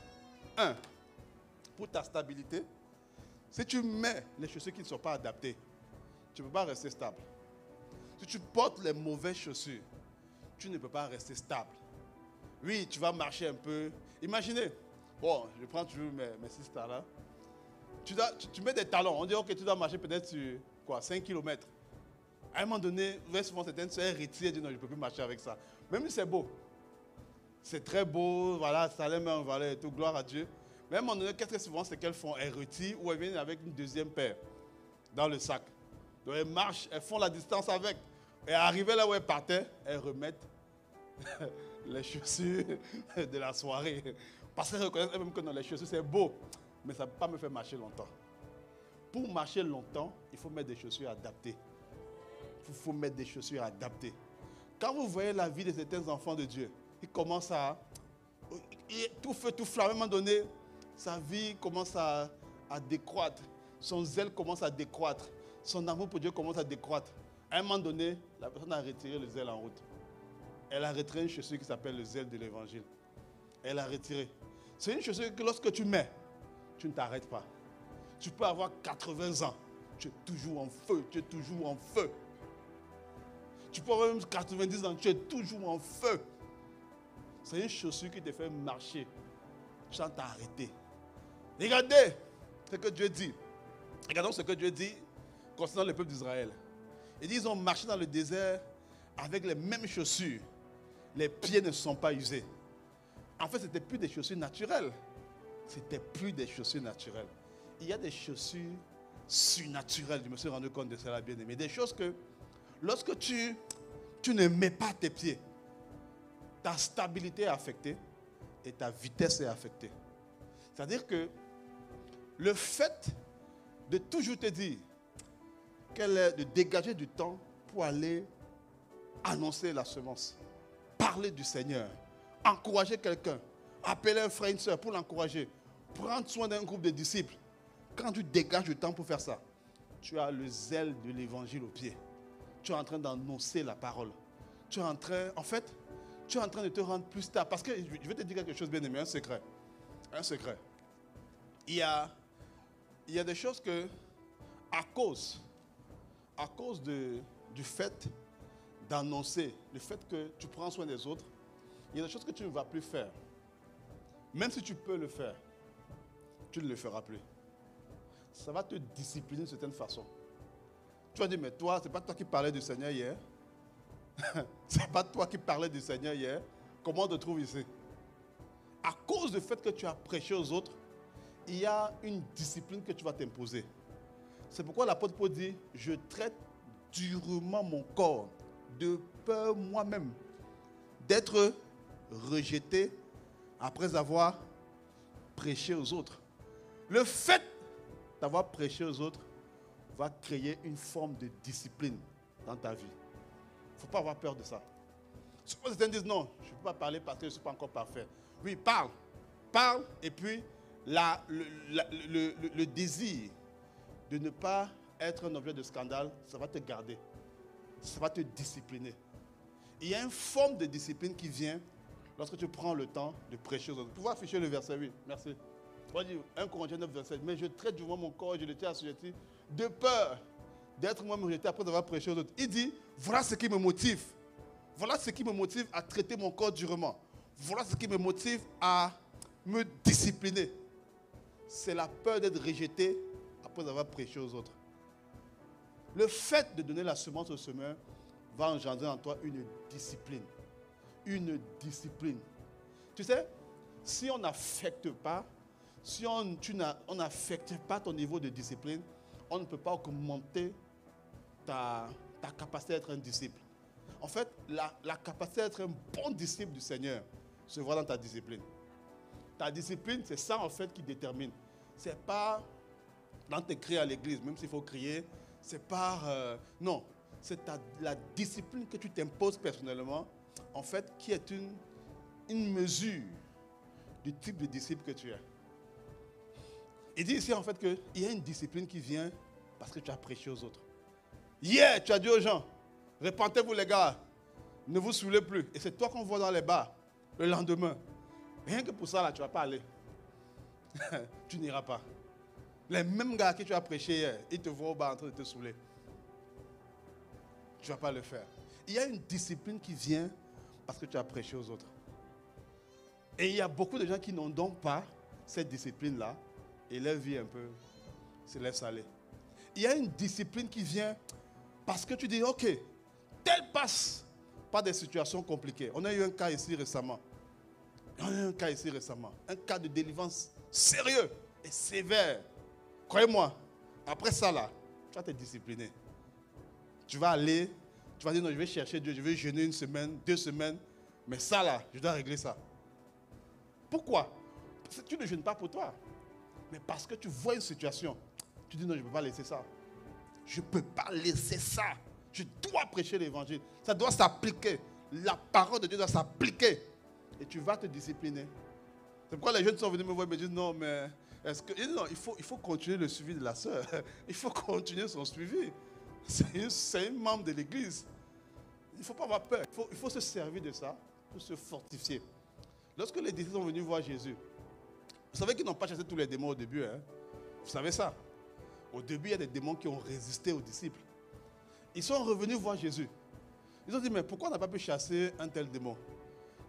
pour ta stabilité. Si tu mets les chaussures qui ne sont pas adaptées, tu ne peux pas rester stable. Si tu portes les mauvaises chaussures, tu ne peux pas rester stable. Oui, tu vas marcher un peu. Imaginez, bon, je prends toujours mes sisters là. Tu mets des talons. On dit, ok, tu dois marcher peut-être sur 5 km. À un moment donné, souvent certaines sœurs retirent et disent, non, je ne peux plus marcher avec ça. Même si c'est beau. C'est très beau, voilà, ça les met en valeur et tout, gloire à Dieu. Mais à un moment donné, qu'est-ce que souvent c'est qu'elles font? Elles retirent ou elles viennent avec une deuxième paire dans le sac. Donc elles marchent, elles font la distance avec. Et arrivées là où elles partaient, elles remettent les chaussures de la soirée. Parce qu'elles reconnaissent même que non, les chaussures c'est beau, mais ça ne peut pas me faire marcher longtemps. Pour marcher longtemps, il faut mettre des chaussures adaptées. Il faut mettre des chaussures adaptées. Quand vous voyez la vie de certains enfants de Dieu, ils commencent à... tout feu, tout flamme. À un moment donné, sa vie commence à décroître. Son zèle commence à décroître. Son amour pour Dieu commence à décroître. À un moment donné, la personne a retiré le zèle en route. Elle a retiré une chaussure qui s'appelle le zèle de l'évangile. Elle a retiré. C'est une chaussure que lorsque tu mets, tu ne t'arrêtes pas. Tu peux avoir 80 ans. Tu es toujours en feu. Tu es toujours en feu. Tu peux avoir même 90 ans. Tu es toujours en feu. C'est une chaussure qui te fait marcher sans t'arrêter. Regardez ce que Dieu dit. Regardons ce que Dieu dit concernant le peuple d'Israël. Il dit qu'ils ont marché dans le désert avec les mêmes chaussures. Les pieds ne sont pas usés. En fait, ce n'était plus des chaussures naturelles. C'était plus des chaussures naturelles. Il y a des chaussures surnaturelles. Je me suis rendu compte de cela, bien aimé. Des choses que, lorsque tu ne mets pas tes pieds, ta stabilité est affectée et ta vitesse est affectée. C'est-à-dire que le fait de toujours te dire de dégager du temps pour aller annoncer la semence, parler du Seigneur, encourager quelqu'un, appeler un frère, une soeur pour l'encourager, prendre soin d'un groupe de disciples. Quand tu dégages du temps pour faire ça, tu as le zèle de l'évangile au pied. Tu es en train d'annoncer la parole. Tu es en train de te rendre plus stable. Parce que je vais te dire quelque chose, bien aimé, un secret. Un secret. Il y a des choses que, à cause du fait d'annoncer, le fait que tu prends soin des autres, il y a des choses que tu ne vas plus faire. Même si tu peux le faire, tu ne le feras plus. Ça va te discipliner d'une certaine façon. Tu vas dire, mais toi, ce n'est pas toi qui parlais du Seigneur hier. Ce n'est pas toi qui parlais du Seigneur hier. Comment on te trouve ici? À cause du fait que tu as prêché aux autres, il y a une discipline que tu vas t'imposer. C'est pourquoi l'apôtre Paul dit, je traite durement mon corps de peur moi-même d'être rejeté après avoir prêché aux autres. Le fait d'avoir prêché aux autres va créer une forme de discipline dans ta vie. Il ne faut pas avoir peur de ça. Souvent, certains disent non, je ne peux pas parler parce que je ne suis pas encore parfait. Oui, parle. Parle et puis le désir de ne pas être un objet de scandale, ça va te garder. Ça va te discipliner. Il y a une forme de discipline qui vient lorsque tu prends le temps de prêcher aux autres. Vous pouvez afficher le verset 8. Merci. On dit 1 Corinthiens 9, verset 8. Mais je traite durement mon corps et je le tiens assujetti de peur d'être moi-même rejeté après avoir prêché aux autres. Il dit, voilà ce qui me motive. Voilà ce qui me motive à traiter mon corps durement. Voilà ce qui me motive à me discipliner. C'est la peur d'être rejeté après avoir prêché aux autres. Le fait de donner la semence au semeur va engendrer en toi une discipline. Une discipline. Tu sais, si on n'affecte pas, si on n'affecte pas ton niveau de discipline, on ne peut pas augmenter ta capacité d'être un disciple. En fait, la capacité d'être un bon disciple du Seigneur se voit dans ta discipline. Ta discipline, c'est ça en fait qui détermine. C'est pas dans tes cris à l'église, même s'il faut crier, c'est pas... non, c'est la discipline que tu t'imposes personnellement, en fait, qui est une mesure du type de disciple que tu es. Il dit ici en fait qu'il y a une discipline qui vient parce que tu as prêché aux autres. Hier, tu as dit aux gens, répentez-vous les gars, ne vous saoulez plus. Et c'est toi qu'on voit dans les bars le lendemain. Rien que pour ça, là, tu ne vas pas aller. Tu n'iras pas. Les mêmes gars que tu as prêché hier, ils te voient au bar en train de te saouler. Tu ne vas pas le faire. Il y a une discipline qui vient parce que tu as prêché aux autres. Et il y a beaucoup de gens qui n'ont donc pas cette discipline-là et leur vie un peu se laisse aller. Il y a une discipline qui vient parce que tu dis, ok, tel passe par des situations compliquées. On a eu un cas ici récemment. Un cas de délivrance sérieux et sévère. Croyez-moi, après ça là, tu vas te discipliner. Tu vas aller, tu vas dire non, je vais chercher Dieu, je vais jeûner 1 semaine, 2 semaines, mais ça là, je dois régler ça. Pourquoi? Parce que tu ne jeûnes pas pour toi, mais parce que tu vois une situation. Tu dis non, je ne peux pas laisser ça. Je ne peux pas laisser ça. Je dois prêcher l'évangile. Ça doit s'appliquer. La parole de Dieu doit s'appliquer. Et tu vas te discipliner. C'est pourquoi les jeunes sont venus me voir et me disent non, mais est-ce que. Non, il faut continuer le suivi de la sœur. Il faut continuer son suivi. C'est une membre de l'église. Il ne faut pas avoir peur. Il faut se servir de ça pour se fortifier. Lorsque les disciples sont venus voir Jésus, vous savez qu'ils n'ont pas chassé tous les démons au début. Hein? Vous savez ça? Au début, il y a des démons qui ont résisté aux disciples. Ils sont revenus voir Jésus. Ils ont dit, mais pourquoi on n'a pas pu chasser un tel démon?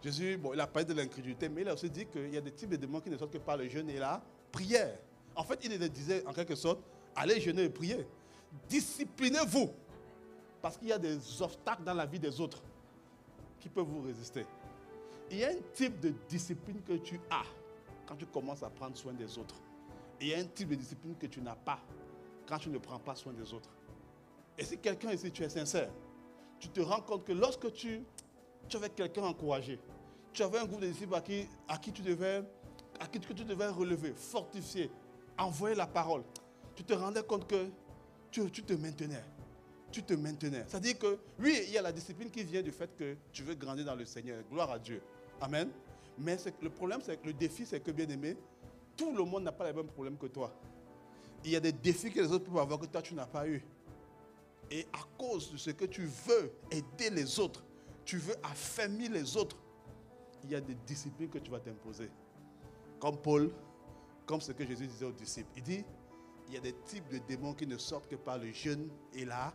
Jésus, bon, il a parlé de l'incrédulité, mais il a aussi dit qu'il y a des types de démons qui ne sortent que par le jeûne et la prière. En fait, il les disait en quelque sorte, allez jeûner et prier. Disciplinez-vous. Parce qu'il y a des obstacles dans la vie des autres qui peuvent vous résister. Il y a un type de discipline que tu as quand tu commences à prendre soin des autres. Et il y a un type de discipline que tu n'as pas quand tu ne prends pas soin des autres. Et si quelqu'un ici, tu es sincère, tu te rends compte que lorsque tu avais quelqu'un encouragé, tu avais un groupe de disciples à qui tu devais relever, fortifier, envoyer la parole, tu te rendais compte que tu te maintenais. Tu te maintenais. C'est-à-dire que, oui, il y a la discipline qui vient du fait que tu veux grandir dans le Seigneur. Gloire à Dieu. Amen. Mais le problème, c'est que le défi, c'est que, bien aimé, tout le monde n'a pas les mêmes problèmes que toi. Il y a des défis que les autres peuvent avoir que toi, tu n'as pas eu. Et à cause de ce que tu veux aider les autres, tu veux affermir les autres, il y a des disciplines que tu vas t'imposer. Comme Paul, comme ce que Jésus disait aux disciples. Il dit, il y a des types de démons qui ne sortent que par le jeûne et la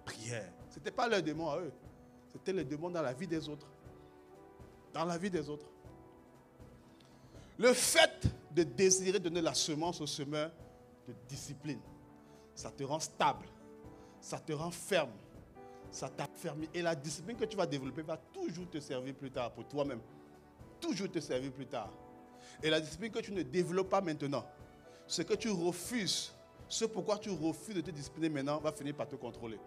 prière. Ce n'était pas leurs démons à eux. C'était les démons dans la vie des autres. Dans la vie des autres. Le fait de désirer donner la semence au semeur de discipline, ça te rend stable, ça te rend ferme, ça t'affermit. Et la discipline que tu vas développer va toujours te servir plus tard pour toi-même. Toujours te servir plus tard. Et la discipline que tu ne développes pas maintenant, ce que tu refuses, ce pourquoi tu refuses de te discipliner maintenant, va finir par te contrôler.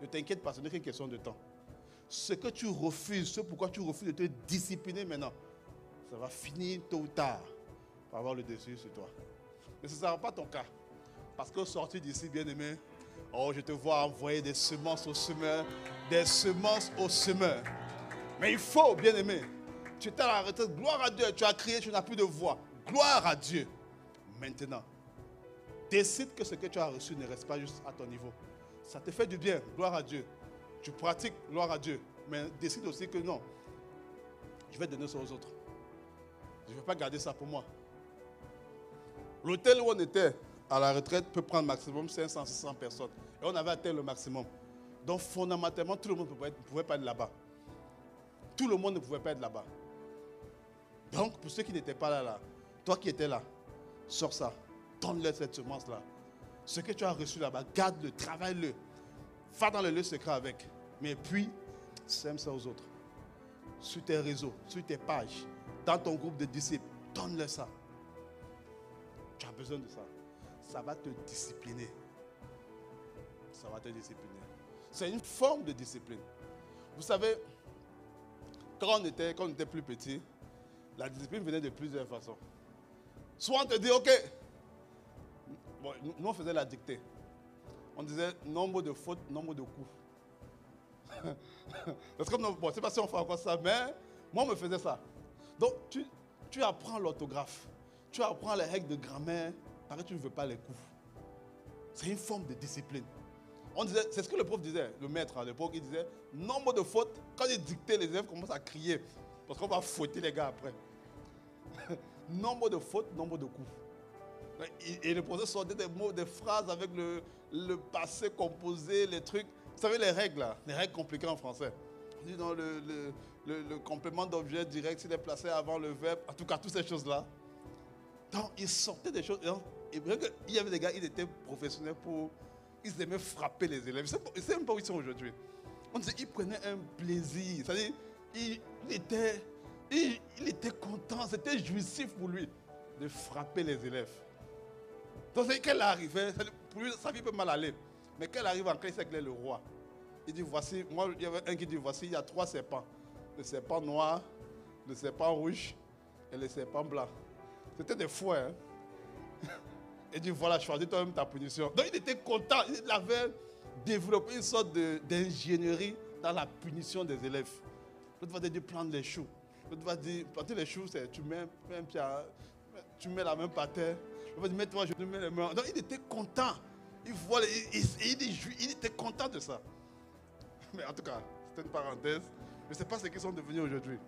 Ne t'inquiète pas, ce n'est qu'une question de temps. Ce que tu refuses, ce pourquoi tu refuses de te discipliner maintenant, ça va finir tôt ou tard par avoir le dessus sur toi. Mais ce ne sera pas ton cas. Parce qu'au sortir d'ici, bien-aimé, oh, je te vois envoyer des semences aux semeurs, des semences aux semeurs. Mais il faut, bien-aimé, tu étais à la retraite, gloire à Dieu, tu as crié, tu n'as plus de voix. Gloire à Dieu. Maintenant, décide que ce que tu as reçu ne reste pas juste à ton niveau. Ça te fait du bien, gloire à Dieu. Tu pratiques, gloire à Dieu. Mais décide aussi que non, je vais donner ça aux autres. Je ne vais pas garder ça pour moi. L'hôtel où on était à la retraite peut prendre maximum 500-600 personnes. Et on avait atteint le maximum. Donc fondamentalement, tout le monde ne pouvait pas être là-bas. Tout le monde ne pouvait pas être là-bas. Donc pour ceux qui n'étaient pas là, toi qui étais là, sors ça. Donne-leur cette semence-là. Ce que tu as reçu là-bas, garde-le, travaille-le. Va dans le lieu secret avec. Mais puis, sème ça aux autres. Sur tes réseaux, sur tes pages, dans ton groupe de disciples, donne-leur ça. Tu as besoin de ça. Ça va te discipliner. Ça va te discipliner. C'est une forme de discipline. Vous savez, quand on était plus petit, la discipline venait de plusieurs façons. Soit on te dit, ok, bon, nous on faisait la dictée. On disait nombre de fautes, nombre de coups. Parce que, bon, je ne sais pas si on fait encore ça, mais moi on me faisait ça. Donc tu apprends l'orthographe, tu apprends les règles de grammaire, parce que tu ne veux pas les coups. C'est une forme de discipline. On disait, c'est ce que le prof disait, le maître à l'époque, il disait, nombre de fautes, quand il dictait, les élèves commencent à crier, parce qu'on va fouetter les gars après. Nombre de fautes, nombre de coups. Et le professeur sortait des mots, des phrases avec le passé composé, les trucs. Vous savez les règles là, les règles compliquées en français. On dit dans le complément d'objet direct, s'il est placé avant le verbe, en tout cas, toutes ces choses-là. Donc, il sortait des choses. Et il y avait des gars, ils étaient professionnels pour... Ils aimaient frapper les élèves. Je ne sais même pas où ils sont aujourd'hui. On disait qu'ils prenaient un plaisir. C'est-à-dire, il était content, c'était jouissif pour lui de frapper les élèves. Donc, quand il arrivait, pour lui, sa vie peut mal aller. Mais quand il arrive en classe, il sait qu'il est le roi. Il dit, voici, moi, il y avait un qui dit, voici, il y a 3 serpents. Le serpent noir, le serpent rouge et le serpent blanc. C'était des fouets, hein. Il dit, voilà, choisis toi-même ta punition. Donc, il était content. Il avait développé une sorte d'ingénierie dans la punition des élèves. L'autre va te dire, prendre les choux. L'autre va dire, planter les choux, c'est tu mets un pied, tu mets la main par terre. L'autre va dire, mets-toi, je te mets les mains. Donc, il était content. Il était content de ça. Mais en tout cas, c'était une parenthèse. Je ne sais pas ce qu'ils sont devenus aujourd'hui.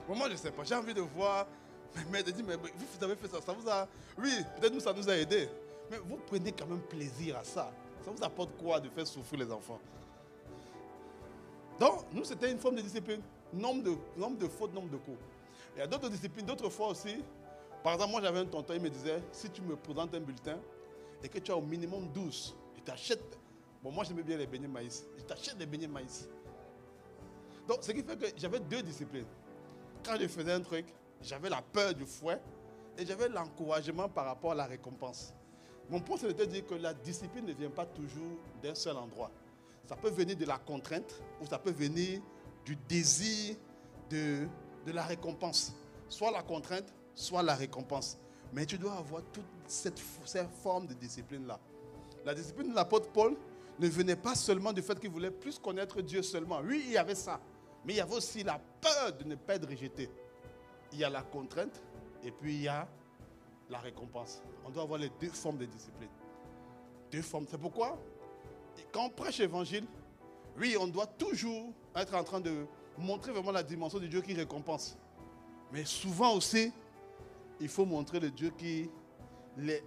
Moi, je ne sais pas. J'ai envie de voir... Mais dit, mais vous avez fait ça, ça vous a... Oui, peut-être nous, ça nous a aidés. Mais vous prenez quand même plaisir à ça. Ça vous apporte quoi de faire souffrir les enfants? Donc, nous, c'était une forme de discipline. Nombre de fautes, nombre de coups. Il y a d'autres disciplines, d'autres fois aussi. Par exemple, moi, j'avais un tonton, il me disait, si tu me présentes un bulletin et que tu as au minimum 12, je t'achète... Bon, moi, j'aimais bien les beignets maïs. Je t'achète des beignets maïs. Donc, ce qui fait que j'avais 2 disciplines. Quand je faisais un truc, j'avais la peur du fouet et j'avais l'encouragement par rapport à la récompense. Mon point, c'était de dire que la discipline ne vient pas toujours d'un seul endroit. Ça peut venir de la contrainte ou ça peut venir du désir de la récompense. Soit la contrainte, soit la récompense. Mais tu dois avoir toute cette forme de discipline-là. La discipline de l'apôtre Paul ne venait pas seulement du fait qu'il voulait plus connaître Dieu seulement. Oui, il y avait ça. Mais il y avait aussi la peur de ne pas être rejeté. Il y a la contrainte et puis il y a la récompense. On doit avoir les 2 formes de discipline. 2 formes. C'est pourquoi, quand on prêche l'évangile, oui, on doit toujours être en train de montrer vraiment la dimension de Dieu qui récompense. Mais souvent aussi, il faut montrer le Dieu qui... les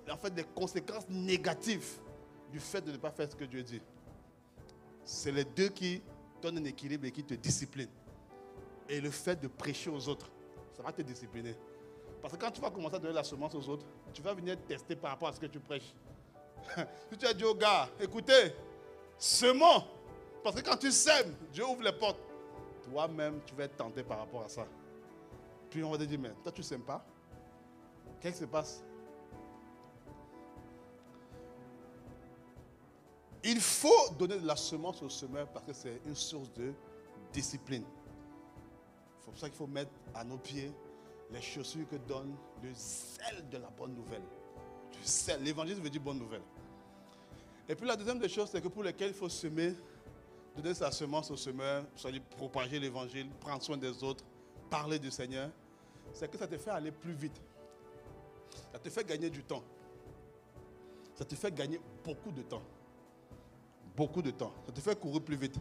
conséquences négatives du fait de ne pas faire ce que Dieu dit. C'est les 2 qui donnent un équilibre et qui te disciplinent. Et le fait de prêcher aux autres, ça va te discipliner. Parce que quand tu vas commencer à donner la semence aux autres, tu vas venir tester par rapport à ce que tu prêches. Si tu as dit au gars, écoutez, semons. Parce que quand tu sèmes, Dieu ouvre les portes. Toi-même, tu vas être tenté par rapport à ça. Puis on va te dire, mais toi tu ne sèmes pas. Qu'est-ce qui se passe? Il faut donner de la semence au semeur parce que c'est une source de discipline. C'est pour ça qu'il faut mettre à nos pieds les chaussures que donne le zèle de la bonne nouvelle. Du zèle. L'évangile veut dire bonne nouvelle. Et puis la deuxième des choses, c'est que pour lesquelles il faut semer, donner sa semence au semeur, c'est-à-dire propager l'évangile, prendre soin des autres, parler du Seigneur, c'est que ça te fait aller plus vite. Ça te fait gagner du temps. Ça te fait gagner beaucoup de temps. Beaucoup de temps. Ça te fait courir plus vite.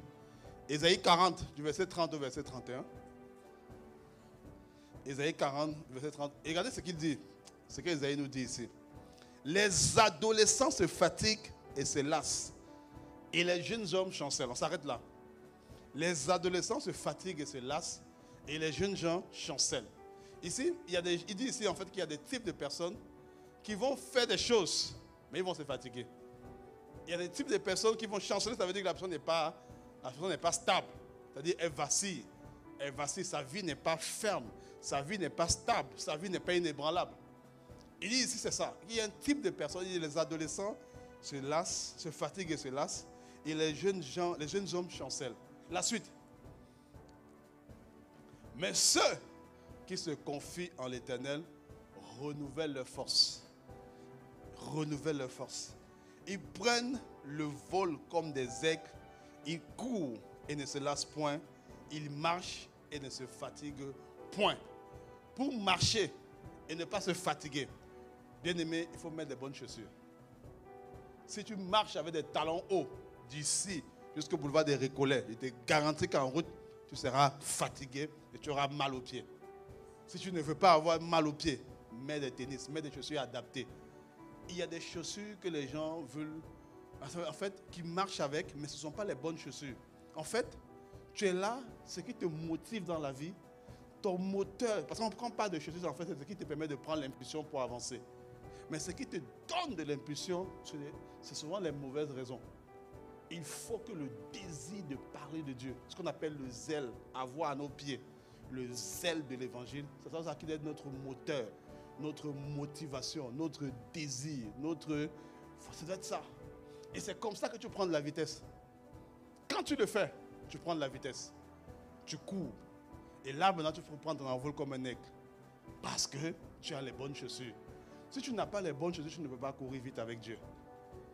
Ésaïe 40, du verset 30 au verset 31. Ésaïe 40, verset 30. Et regardez ce qu'il dit. Ce qu'Ésaïe nous dit ici. Les adolescents se fatiguent et se lassent. Et les jeunes hommes chancellent. On s'arrête là. Les adolescents se fatiguent et se lassent. Et les jeunes gens chancellent. Ici, il dit ici en fait qu'il y a des types de personnes qui vont faire des choses, mais ils vont se fatiguer. Il y a des types de personnes qui vont chanceler, ça veut dire que la personne n'est pas La personne n'est pas stable. C'est-à-dire, elle vacille. Elle vacille. Sa vie n'est pas ferme. Sa vie n'est pas stable. Sa vie n'est pas inébranlable. Il dit ici, c'est ça. Il y a un type de personnes. Il dit, les adolescents se lassent, se fatiguent et se lassent. Et les jeunes hommes chancellent. La suite. Mais ceux qui se confient en l'Éternel renouvellent leur force. Renouvellent leur force. Ils prennent le vol comme des aigles. Ils courent et ne se lassent point. Ils marchent et ne se fatiguent point. Pour marcher et ne pas se fatiguer, bien aimé, il faut mettre des bonnes chaussures. Si tu marches avec des talons hauts, d'ici jusqu'au boulevard des Récollets, il te garantit qu'en route, tu seras fatigué et tu auras mal aux pieds. Si tu ne veux pas avoir mal aux pieds, mets des tennis, mets des chaussures adaptées. Il y a des chaussures que les gens veulent, en fait, qui marchent avec, mais ce ne sont pas les bonnes chaussures. En fait, tu es là, ce qui te motive dans la vie, ton moteur, parce qu'on ne prend pas de chaussures, en fait, c'est ce qui te permet de prendre l'impulsion pour avancer. Mais ce qui te donne de l'impulsion, c'est souvent les mauvaises raisons. Il faut que le désir de parler de Dieu, ce qu'on appelle le zèle, avoir à nos pieds, le zèle de l'évangile, c'est ça qui doit être notre moteur, notre motivation, notre désir, ça doit être ça. Et c'est comme ça que tu prends de la vitesse. Quand tu le fais, tu prends de la vitesse. Tu cours. Et là, maintenant, tu peux prendre ton envol comme un aigle. Parce que tu as les bonnes chaussures. Si tu n'as pas les bonnes chaussures, tu ne peux pas courir vite avec Dieu.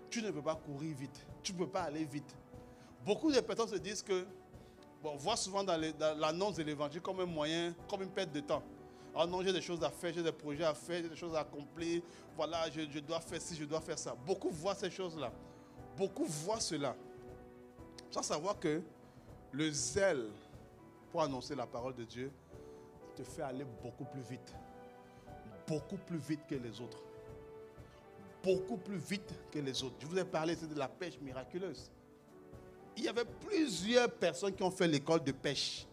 Tu ne peux pas courir vite. Tu ne peux pas aller vite. Beaucoup de personnes se disent que, on voit souvent dans l'annonce de l'évangile comme un moyen, comme une perte de temps. Ah non, j'ai des choses à faire, j'ai des projets à faire, j'ai des choses à accomplir. Voilà, je dois faire ci, je dois faire ça. Beaucoup voient ces choses-là. Beaucoup voient cela. Sans savoir que le zèle pour annoncer la parole de Dieu te fait aller beaucoup plus vite. Beaucoup plus vite que les autres. Beaucoup plus vite que les autres. Je vous ai parlé de la pêche miraculeuse. Il y avait plusieurs personnes qui ont fait l'école de pêche.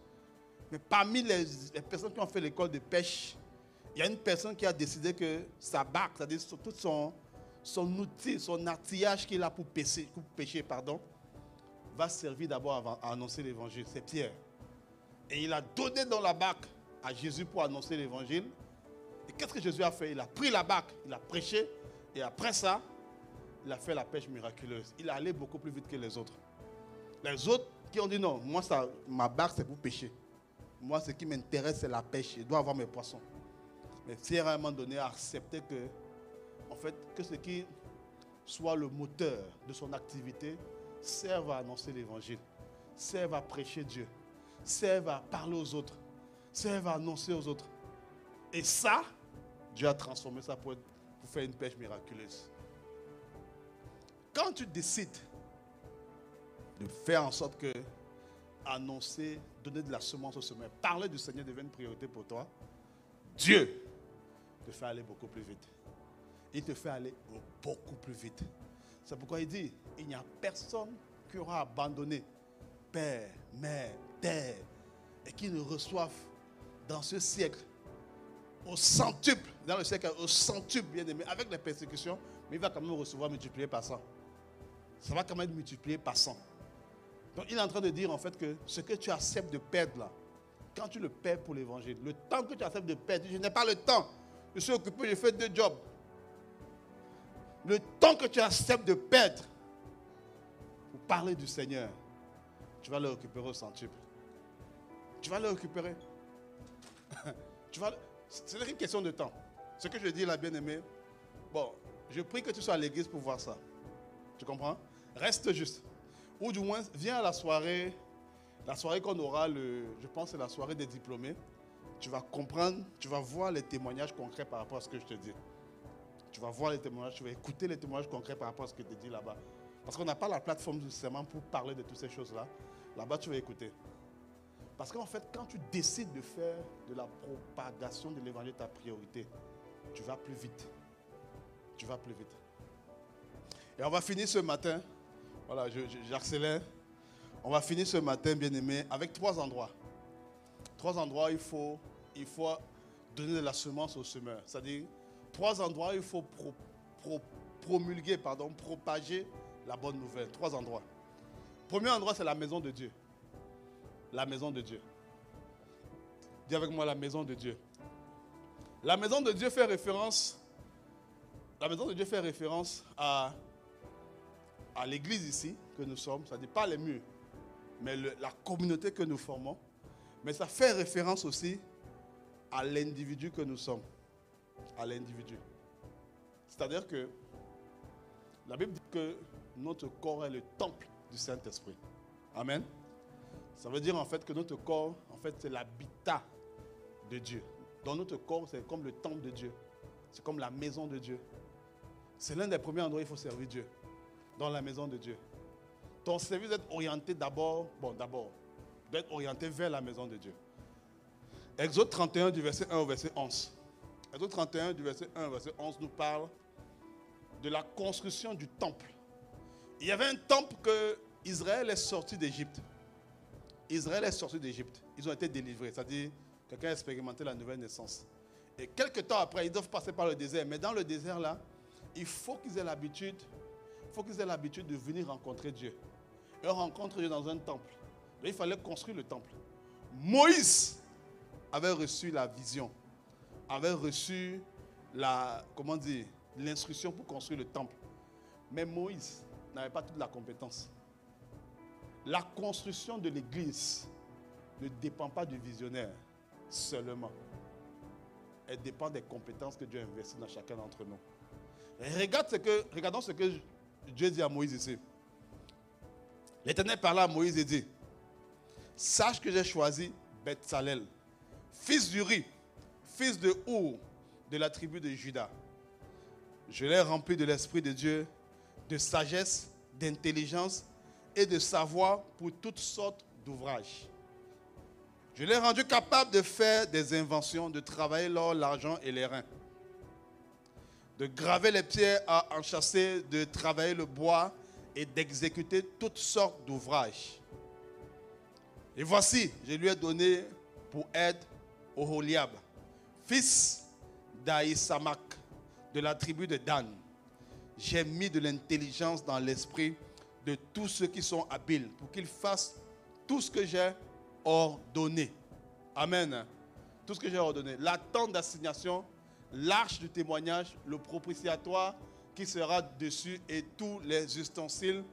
Mais parmi les personnes qui ont fait l'école de pêche, il y a une personne qui a décidé que sa barque, c'est-à-dire tout son outil, son artillage qu'il a pour pêcher, va servir d'abord à annoncer l'évangile. C'est Pierre. Et il a donné dans la barque à Jésus pour annoncer l'évangile. Et qu'est-ce que Jésus a fait? Il a pris la barque, il a prêché. Et après ça, il a fait la pêche miraculeuse. Il est allé beaucoup plus vite que les autres. Les autres qui ont dit non, moi, ma barque c'est pour pêcher. Moi, ce qui m'intéresse, c'est la pêche. Je dois avoir mes poissons. Mais Pierre, à un moment donné, a accepté que, en fait, que ce qui soit le moteur de son activité serve à annoncer l'évangile, serve à prêcher Dieu, serve à parler aux autres, serve à annoncer aux autres. Et ça, Dieu a transformé ça pour faire une pêche miraculeuse. Quand tu décides de faire en sorte que annoncer, donner de la semence au semeur, parler du Seigneur devient une priorité pour toi, Dieu te fait aller beaucoup plus vite. Il te fait aller beaucoup plus vite. C'est pourquoi il dit, il n'y a personne qui aura abandonné père, mère, terre, et qui ne reçoive dans ce siècle au centuple, dans le siècle au centuple, bien aimé, avec les persécutions, mais il va quand même recevoir multiplié par 100. Ça va quand même multiplier par 100. Donc il est en train de dire en fait que ce que tu acceptes de perdre là, quand tu le perds pour l'évangile, le temps que tu acceptes de perdre, je n'ai pas le temps, je suis occupé, je fais 2 jobs. Le temps que tu acceptes de perdre pour parler du Seigneur, tu vas le récupérer au centuple. Tu vas le récupérer. C'est une question de temps. Ce que je dis là, bien aimé, bon, je prie que tu sois à l'église pour voir ça. Tu comprends? Reste juste. Ou du moins, viens à la soirée qu'on aura, je pense c'est la soirée des diplômés. Tu vas comprendre, tu vas voir les témoignages concrets par rapport à ce que je te dis. Tu vas voir les témoignages, tu vas écouter les témoignages concrets par rapport à ce que je te dis là-bas. Parce qu'on n'a pas la plateforme justement pour parler de toutes ces choses-là. Là-bas, tu vas écouter. Parce qu'en fait, quand tu décides de faire de la propagation de l'évangile ta priorité, tu vas plus vite. Tu vas plus vite. Et on va finir ce matin. Voilà, j'accélère. On va finir ce matin, bien-aimé, avec 3 endroits. 3 endroits où il faut donner de la semence au semeur. C'est-à-dire, 3 endroits où il faut propager la bonne nouvelle. 3 endroits. Premier endroit, c'est la maison de Dieu. La maison de Dieu. Dis avec moi, la maison de Dieu. La maison de Dieu fait référence, à l'église ici que nous sommes. Ça ne dit pas les murs, mais la communauté que nous formons. Mais ça fait référence aussi à l'individu que nous sommes. À l'individu. C'est-à-dire que la Bible dit que notre corps est le temple du Saint-Esprit. Amen. Ça veut dire en fait que notre corps, en fait, c'est l'habitat de Dieu. Dans notre corps, c'est comme le temple de Dieu. C'est comme la maison de Dieu. C'est l'un des premiers endroits où il faut servir Dieu. Dans la maison de Dieu. Ton service doit être orienté d'abord, doit être orienté vers la maison de Dieu. Exode 31 du verset 1 au verset 11. Exode 31 du verset 1 au verset 11 nous parle de la construction du temple. Il y avait un temple que Israël est sorti d'Égypte. Israël est sorti d'Égypte. Ils ont été délivrés. C'est-à-dire, quelqu'un a expérimenté la nouvelle naissance. Et quelques temps après, ils doivent passer par le désert. Mais dans le désert là, il faut qu'ils aient l'habitude de venir rencontrer Dieu. Et on rencontre Dieu dans un temple. Et il fallait construire le temple. Moïse avait reçu la vision, avait reçu l'instruction pour construire le temple. Mais Moïse n'avait pas toute la compétence. La construction de l'église ne dépend pas du visionnaire seulement. Elle dépend des compétences que Dieu a investies dans chacun d'entre nous. Regardons ce que Dieu dit à Moïse ici. L'Éternel parla à Moïse et dit: sache que j'ai choisi Betsalel, fils d'Uri, fils de Our, de la tribu de Juda. Je l'ai rempli de l'Esprit de Dieu, de sagesse, d'intelligence et de savoir pour toutes sortes d'ouvrages. Je l'ai rendu capable de faire des inventions, de travailler l'or, l'argent et les reins, de graver les pierres à enchâsser, de travailler le bois et d'exécuter toutes sortes d'ouvrages. Et voici, je lui ai donné pour aide Oholiab, fils d'Aïsamak, de la tribu de Dan. J'ai mis de l'intelligence dans l'esprit de tous ceux qui sont habiles pour qu'ils fassent tout ce que j'ai ordonné. Amen. Tout ce que j'ai ordonné. La tente d'assignation, l'arche du témoignage, le propitiatoire qui sera dessus et tous les ustensiles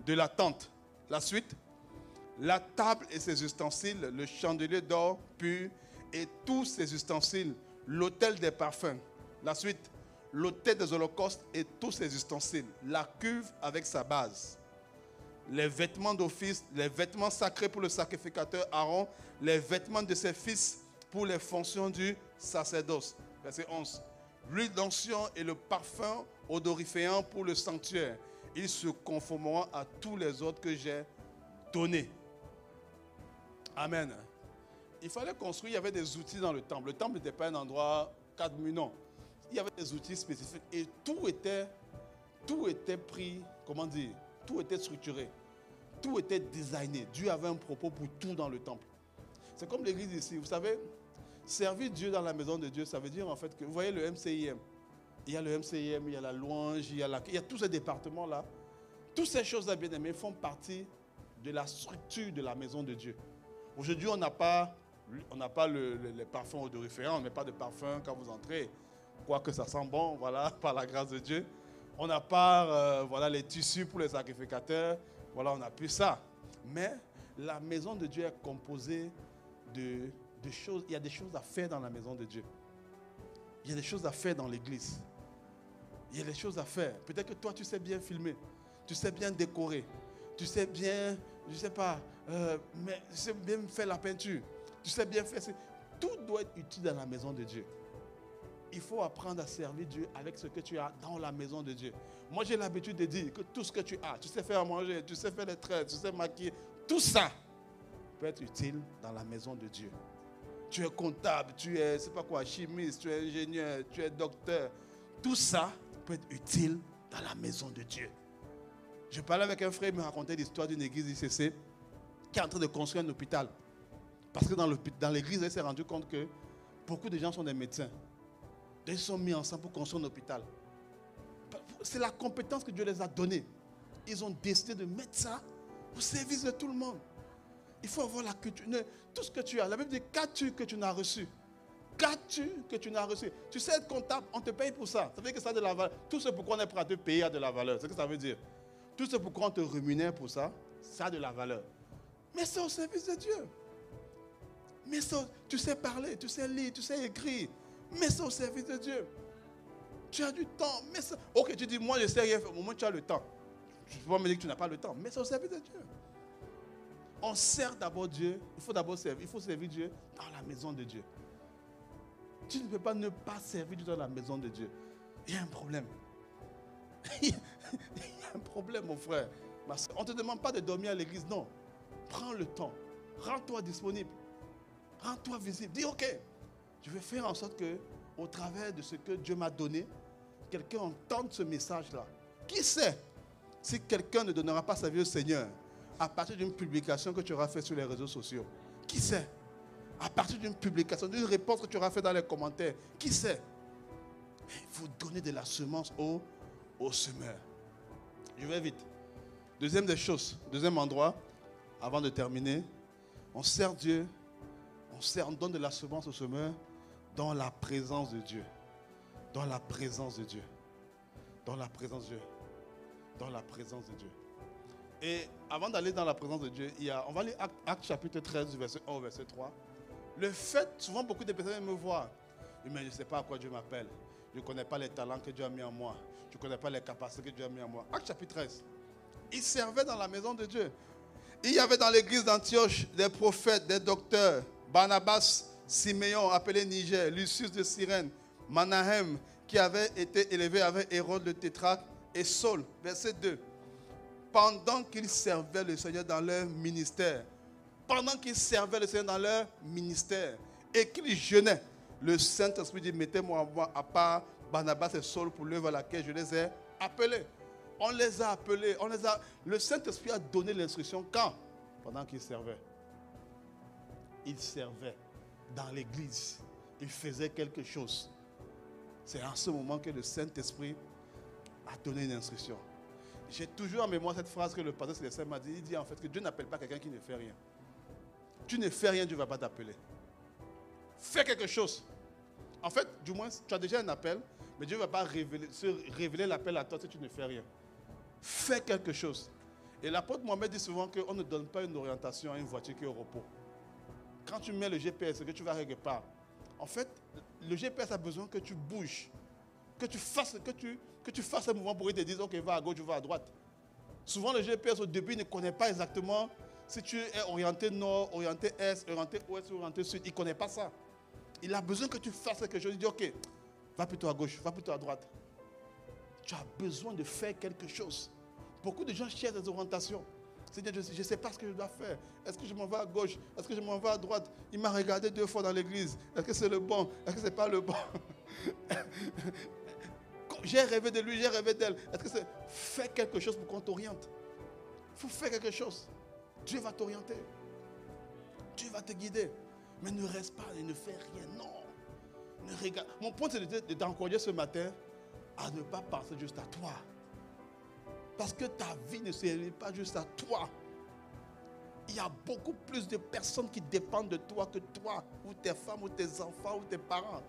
de la tente. La suite, la table et ses ustensiles, le chandelier d'or pur et tous ses ustensiles, l'autel des parfums. La suite, l'autel des holocaustes et tous ses ustensiles, la cuve avec sa base, les vêtements d'office, les vêtements sacrés pour le sacrificateur Aaron, les vêtements de ses fils pour les fonctions du sacerdoce. Verset 11. L'huile d'onction et le parfum odoriféant pour le sanctuaire. Ils se conformeront à tous les autres que j'ai donnés. Amen. Il fallait construire, il y avait des outils dans le temple. Le temple n'était pas un endroit non. Il y avait des outils spécifiques et tout était pris, tout était structuré. Tout était designé. Dieu avait un propos pour tout dans le temple. C'est comme l'église ici. Vous savez, servir Dieu dans la maison de Dieu, ça veut dire en fait que, vous voyez le MCIM. Il y a le MCIM, il y a la louange, il y a tous ces départements-là. Toutes ces choses-là, bien aimés, font partie de la structure de la maison de Dieu. Aujourd'hui, on n'a pas les parfums odoriférants, on ne met pas de parfum quand vous entrez. Quoique ça sent bon, voilà, par la grâce de Dieu. On n'a pas les tissus pour les sacrificateurs. Voilà, on n'a plus ça. Mais la maison de Dieu est composée de choses. Il y a des choses à faire dans la maison de Dieu. Il y a des choses à faire dans l'église. Il y a des choses à faire. Peut-être que toi, tu sais bien filmer. Tu sais bien décorer. Tu sais bien, je ne sais pas, mais tu sais bien faire la peinture. Tu sais bien faire... Tout doit être utile dans la maison de Dieu. Il faut apprendre à servir Dieu avec ce que tu as dans la maison de Dieu. Moi, j'ai l'habitude de dire que tout ce que tu as, tu sais faire à manger, tu sais faire les traits, tu sais maquiller, tout ça peut être utile dans la maison de Dieu. Tu es comptable, tu es, chimiste, tu es ingénieur, tu es docteur. Tout ça peut être utile dans la maison de Dieu. Je parlais avec un frère, il me racontait l'histoire d'une église ICC qui est en train de construire un hôpital. Parce que dans l'église, il s'est rendu compte que beaucoup de gens sont des médecins. Ils sont mis ensemble pour construire un hôpital. C'est la compétence que Dieu les a donnée. Ils ont décidé de mettre ça Au service de tout le monde. Il faut avoir la culture. Tout ce que tu as. La Bible dit, qu'as-tu que tu n'as reçu? Qu'as-tu que tu n'as reçu? Tu sais être comptable, on te paye pour ça. Ça veut dire que ça a de la valeur. Tout ce pourquoi on est prêt à te payer a de la valeur. C'est ce que ça veut dire. Tout ce pourquoi on te rémunère pour ça, ça a de la valeur. Mais c'est au service de Dieu. Mais tu sais parler, tu sais lire, tu sais écrire. Mais c'est au service de Dieu. Tu as du temps. Mais ok, tu dis, moi je sais rien faire. Au moment où tu as le temps. Tu peux me dire que tu n'as pas le temps. Mais c'est au service de Dieu. On sert d'abord Dieu. Il faut d'abord servir. Il faut servir Dieu dans la maison de Dieu. Tu ne peux pas ne pas servir Dieu dans la maison de Dieu. Il y a un problème. Il y a un problème, mon frère. On ne te demande pas de dormir à l'église, non. Prends le temps. Rends-toi disponible. Rends-toi visible. Dis, ok, je vais faire en sorte que, au travers de ce que Dieu m'a donné, quelqu'un entende ce message-là. Qui sait si quelqu'un ne donnera pas sa vie au Seigneur à partir d'une publication que tu auras faite sur les réseaux sociaux? Qui sait? À partir d'une publication, d'une réponse que tu auras faite dans les commentaires. Qui sait? Il faut donner de la semence au semeur. Je vais vite. Deuxième des choses, deuxième endroit, avant de terminer, on sert Dieu, on donne de la semence au semeur dans la présence de Dieu. Dans la présence de Dieu. Dans la présence de Dieu. Dans la présence de Dieu. Et avant d'aller dans la présence de Dieu, on va lire Actes chapitre 13, verset 1 au verset 3. Le fait, souvent beaucoup de personnes me voient. Mais je ne sais pas à quoi Dieu m'appelle. Je ne connais pas les talents que Dieu a mis en moi. Je ne connais pas les capacités que Dieu a mis en moi. Actes chapitre 13. Ils servaient dans la maison de Dieu. Il y avait dans l'église d'Antioche des prophètes, des docteurs. Barnabas, Siméon, appelé Niger, Lucius de Cyrène, Manahem, qui avait été élevé avec Hérode le tétrarque, et Saul. Verset 2. Pendant qu'ils servaient le Seigneur dans leur ministère, pendant qu'ils servaient le Seigneur dans leur ministère et qu'ils jeûnaient, le Saint-Esprit dit, mettez-moi à part Barnabas et Saul pour l'œuvre à laquelle je les ai appelés. On les a appelés, le Saint-Esprit a donné l'instruction quand? Pendant qu'ils servaient. Ils servaient dans l'église. Ils faisaient quelque chose. C'est en ce moment que le Saint-Esprit a donné une instruction. J'ai toujours en mémoire cette phrase que le pasteur Célestin m'a dit. Il dit en fait que Dieu n'appelle pas quelqu'un qui ne fait rien. Tu ne fais rien, Dieu ne va pas t'appeler. Fais quelque chose. En fait, du moins, tu as déjà un appel, mais Dieu ne va pas révéler l'appel à toi si tu ne fais rien. Fais quelque chose. Et l'apôtre Mohamed dit souvent qu'on ne donne pas une orientation à une voiture qui est au repos. Quand tu mets le GPS et que tu vas quelque part, en fait, le GPS a besoin que tu bouges, que tu fasses un mouvement pour qu'il te dise, ok, va à gauche ou va à droite. Souvent, le GPS au début ne connaît pas exactement si tu es orienté nord, orienté est, orienté ouest ou orienté sud. Il ne connaît pas ça. Il a besoin que tu fasses quelque chose. Il dit, ok, va plutôt à gauche, va plutôt à droite. Tu as besoin de faire quelque chose. Beaucoup de gens cherchent des orientations. C'est-à-dire, je ne sais pas ce que je dois faire. Est-ce que je m'en vais à gauche? Est-ce que je m'en vais à droite? Il m'a regardé 2 fois dans l'église. Est-ce que c'est le bon? Est-ce que ce n'est pas le bon? J'ai rêvé de lui, j'ai rêvé d'elle. Est-ce que c'est... Fais quelque chose pour qu'on t'oriente. Il faut faire quelque chose. Dieu va t'orienter. Dieu va te guider. Mais ne reste pas et ne fais rien. Non. Ne regarde. Mon point, c'est de t'encourager ce matin à ne pas penser juste à toi. Parce que ta vie ne se résume pas juste à toi. Il y a beaucoup plus de personnes qui dépendent de toi que toi, ou tes femmes, ou tes enfants, ou tes parents.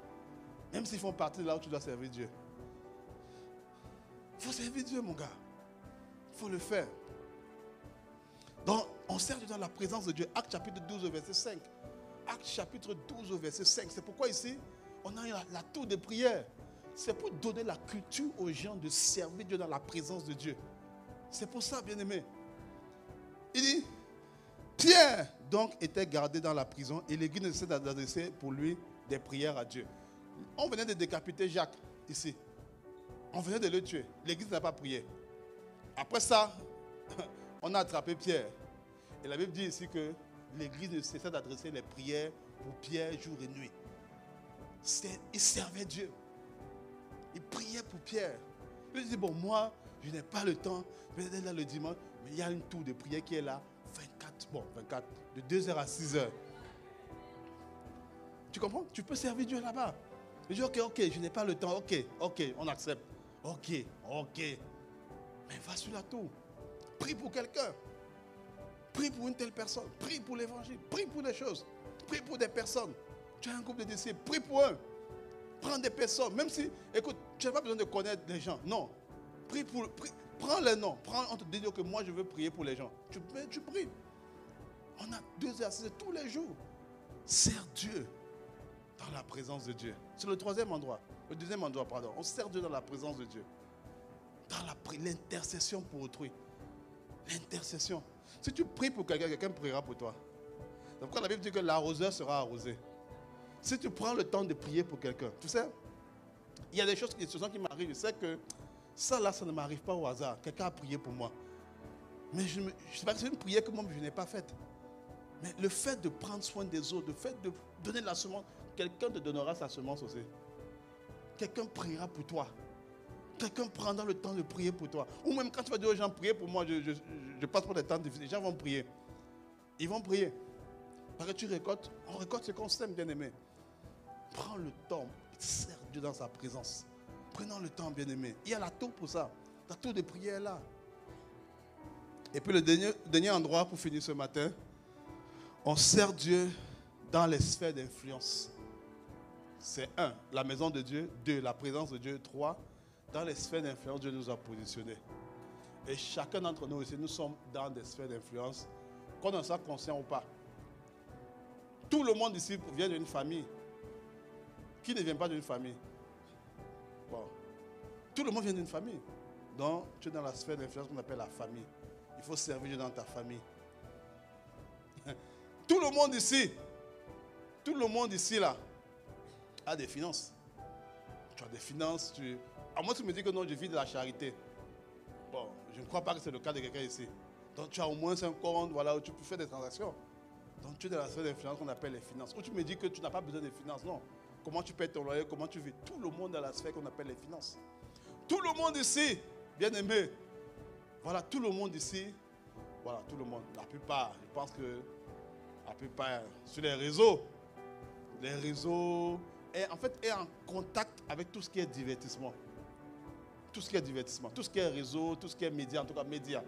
Même s'ils font partie de là où tu dois servir Dieu. Il faut servir Dieu, mon gars. Il faut le faire. Donc, on sert dans la présence de Dieu. Acte chapitre 12 au verset 5. Acte chapitre 12 au verset 5. C'est pourquoi ici, on a la tour de prière. C'est pour donner la culture aux gens de servir Dieu dans la présence de Dieu. C'est pour ça, bien-aimé. Il dit, Pierre, donc, était gardé dans la prison et l'église ne cessait d'adresser pour lui des prières à Dieu. On venait de décapiter Jacques, ici. On venait de le tuer. L'église n'a pas prié. Après ça, on a attrapé Pierre. Et la Bible dit ici que l'église ne cessait d'adresser les prières pour Pierre jour et nuit. Il servait Dieu. Il priait pour Pierre. Il dit, bon, moi, je n'ai pas le temps. Je vais être là le dimanche. Mais il y a une tour de prière qui est là. 24, de 2h à 6h. Tu comprends? Tu peux servir Dieu là-bas. Je dis, ok, je n'ai pas le temps. Ok, on accepte. Ok. Mais va sur la tour. Prie pour quelqu'un. Prie pour une telle personne. Prie pour l'évangile. Prie pour des choses. Prie pour des personnes. Tu as un groupe de disciples. Prie pour eux. Prends des personnes. Même si, écoute, tu n'as pas besoin de connaître les gens. Non. Prends les noms. On te dit que moi je veux prier pour les gens. Tu pries. On a 2 exercices tous les jours. Sers Dieu dans la présence de Dieu. C'est le 3e endroit. Le 2e endroit, pardon. On sert Dieu dans la présence de Dieu. Dans l'intercession pour autrui. L'intercession. Si tu pries pour quelqu'un, quelqu'un priera pour toi. C'est pourquoi la Bible dit que l'arroseur sera arrosé. Si tu prends le temps de prier pour quelqu'un, tu sais, il y a des choses qui m'arrivent. Je sais que ça là, ça ne m'arrive pas au hasard. Quelqu'un a prié pour moi. Mais je ne sais pas, c'est une prière que moi je n'ai pas faite. Mais le fait de prendre soin des autres, le fait de donner de la semence, quelqu'un te donnera sa semence aussi. Quelqu'un priera pour toi. Quelqu'un prendra le temps de prier pour toi. Ou même quand tu vas dire aux gens, priez pour moi, je passe pour des temps difficiles. Les gens vont prier. Ils vont prier. Parce que tu récoltes, on récolte ce qu'on sème, bien aimé. Prends le temps, sers Dieu dans sa présence. Prenons le temps, bien aimé. Il y a la tour pour ça. La tour de prière est là. Et puis le dernier endroit pour finir ce matin, on sert Dieu dans les sphères d'influence. C'est 1, la maison de Dieu. 2, la présence de Dieu. 3, dans les sphères d'influence, Dieu nous a positionnés. Et chacun d'entre nous ici, nous sommes dans des sphères d'influence, qu'on en soit conscient ou pas. Tout le monde ici vient d'une famille. Qui ne vient pas d'une famille? Bon. Tout le monde vient d'une famille. Donc, tu es dans la sphère d'influence qu'on appelle la famille. Il faut servir Dieu dans ta famille. Tout le monde ici là, a des finances. Tu as des finances. À moins que tu me dis que non, je vis de la charité. Bon, je ne crois pas que c'est le cas de quelqu'un ici. Donc tu as au moins un compte, voilà, où tu peux faire des transactions. Donc tu es dans la sphère d'influence qu'on appelle les finances. Ou tu me dis que tu n'as pas besoin de finances. Non. Comment tu payes ton loyer, comment tu vis. Tout le monde est dans la sphère qu'on appelle les finances. Tout le monde ici, bien aimé. Voilà, tout le monde ici. Voilà, tout le monde. La plupart, je pense que la plupart, sur les réseaux, en fait, est en contact avec tout ce qui est divertissement. Tout ce qui est divertissement, tout ce qui est réseau, tout ce qui est média, en tout cas média.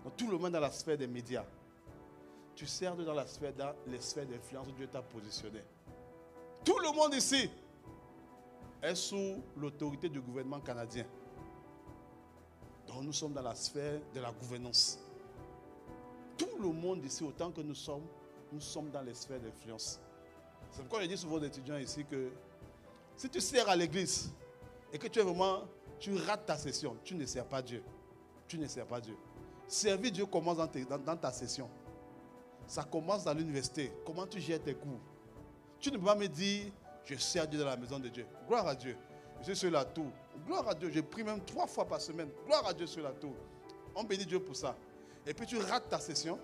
Donc tout le monde dans la sphère des médias. Tu sers dans les sphères d'influence où Dieu t'a positionné. Tout le monde ici est sous l'autorité du gouvernement canadien. Donc nous sommes dans la sphère de la gouvernance. Tout le monde ici, autant que nous sommes dans les sphères d'influence. C'est pourquoi je dis souvent aux étudiants ici que si tu sers à l'église et que tu rates ta session, tu ne sers pas Dieu. Tu ne sers pas Dieu. Servir Dieu commence dans ta session. Ça commence dans l'université. Comment tu gères tes cours. Tu ne peux pas me dire, je sers Dieu dans la maison de Dieu. Gloire à Dieu. Je suis sur la tour. Gloire à Dieu. Je prie même 3 fois par semaine. Gloire à Dieu sur la tour. On bénit Dieu pour ça. Et puis tu rates ta session.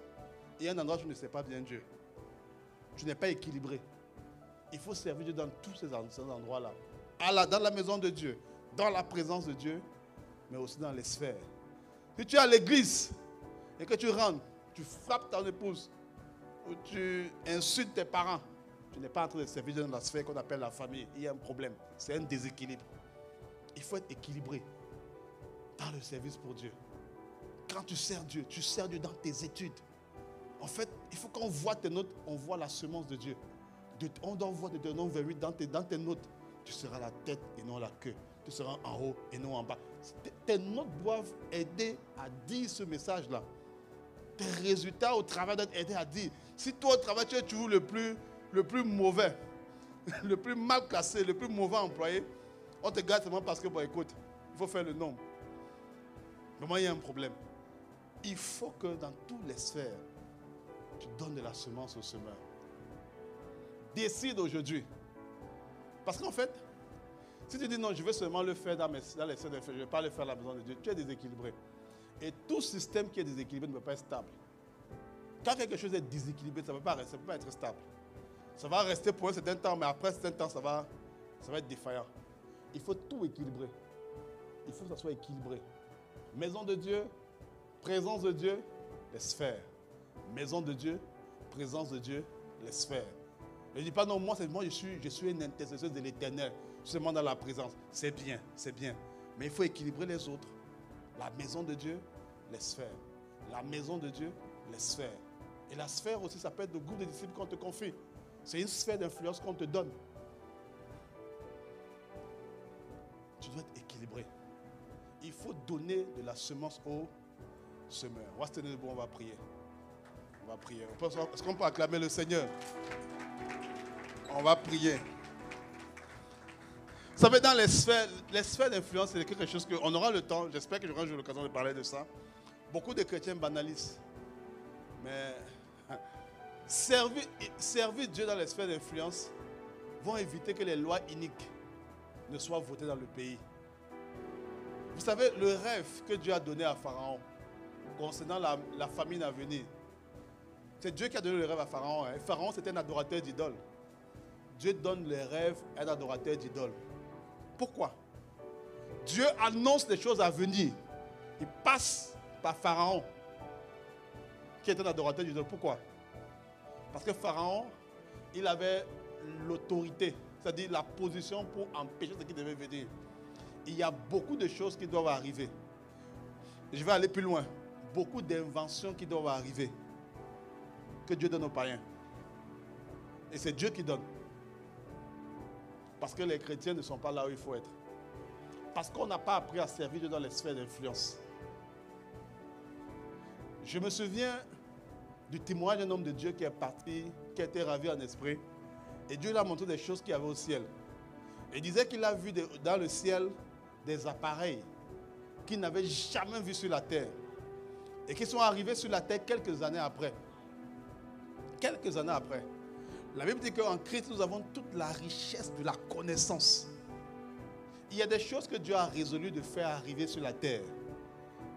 Et il y a un endroit où tu ne sais pas bien Dieu. Tu n'es pas équilibré. Il faut servir Dieu dans tous ces endroits-là. Dans la maison de Dieu, dans la présence de Dieu, mais aussi dans les sphères. Si tu es à l'église et que tu rentres, tu frappes ton épouse ou tu insultes tes parents, tu n'es pas en train de servir Dieu dans la sphère qu'on appelle la famille. Il y a un problème. C'est un déséquilibre. Il faut être équilibré dans le service pour Dieu. Quand tu sers Dieu dans tes études. En fait, il faut qu'on voit tes notes, on voit la semence de Dieu. On doit voir de Deutéronome 28 dans tes notes. Tu seras la tête et non la queue. Tu seras en haut et non en bas. Tes notes doivent aider à dire ce message-là. Tes résultats au travail doivent aider à dire. Si toi au travail tu es toujours le plus mauvais, le plus mal classé, le plus mauvais employé, on te garde seulement parce que, bon écoute, il faut faire le nombre. Vraiment, il y a un problème. Il faut que dans toutes les sphères, tu donnes de la semence au semeur. Décide aujourd'hui. Parce qu'en fait, si tu dis non, je veux seulement le faire dans les sphères d'influence, je ne vais pas le faire à la maison de Dieu, tu es déséquilibré. Et tout système qui est déséquilibré ne peut pas être stable. Quand quelque chose est déséquilibré, ça ne peut pas être stable. Ça va rester pour un certain temps, mais après un certain temps, ça va être défaillant. Il faut tout équilibrer. Il faut que ça soit équilibré. Maison de Dieu, présence de Dieu, les sphères. Maison de Dieu, présence de Dieu, les sphères. Ne dis pas non, moi je suis une intercesseuse de l'Éternel, seulement dans la présence. C'est bien. Mais il faut équilibrer les autres. La maison de Dieu, les sphères. La maison de Dieu, les sphères. Et la sphère aussi, ça peut être le groupe de disciples qu'on te confie. C'est une sphère d'influence qu'on te donne. Tu dois être équilibré. Il faut donner de la semence au semeur. On va se tenir debout, on va prier. On va prier. Est-ce qu'on peut acclamer le Seigneur? On va prier. Vous savez, dans les sphères d'influence, c'est quelque chose qu'on aura le temps, j'espère que j'aurai l'occasion de parler de ça. Beaucoup de chrétiens banalisent. Mais servir Dieu dans les sphères d'influence vont éviter que les lois iniques ne soient votées dans le pays. Vous savez, le rêve que Dieu a donné à Pharaon concernant la famine à venir, c'est Dieu qui a donné le rêve à Pharaon. Hein. Pharaon, c'était un adorateur d'idoles. Dieu donne les rêves à un adorateur d'idoles. Pourquoi? Dieu annonce les choses à venir. Il passe par Pharaon, qui est un adorateur d'idole. Pourquoi? Parce que Pharaon, il avait l'autorité, c'est-à-dire la position pour empêcher ce qui devait venir. Il y a beaucoup de choses qui doivent arriver. Je vais aller plus loin. Beaucoup d'inventions qui doivent arriver, que Dieu donne aux païens. Et c'est Dieu qui donne. Parce que les chrétiens ne sont pas là où il faut être. Parce qu'on n'a pas appris à servir Dieu dans les sphères d'influence. Je me souviens du témoignage d'un homme de Dieu qui est parti, qui a été ravi en esprit. Et Dieu lui a montré des choses qu'il y avait au ciel. Il disait qu'il a vu dans le ciel des appareils qu'il n'avait jamais vus sur la terre. Et qui sont arrivés sur la terre quelques années après. Quelques années après. La Bible dit qu'en Christ, nous avons toute la richesse de la connaissance. Il y a des choses que Dieu a résolu de faire arriver sur la terre.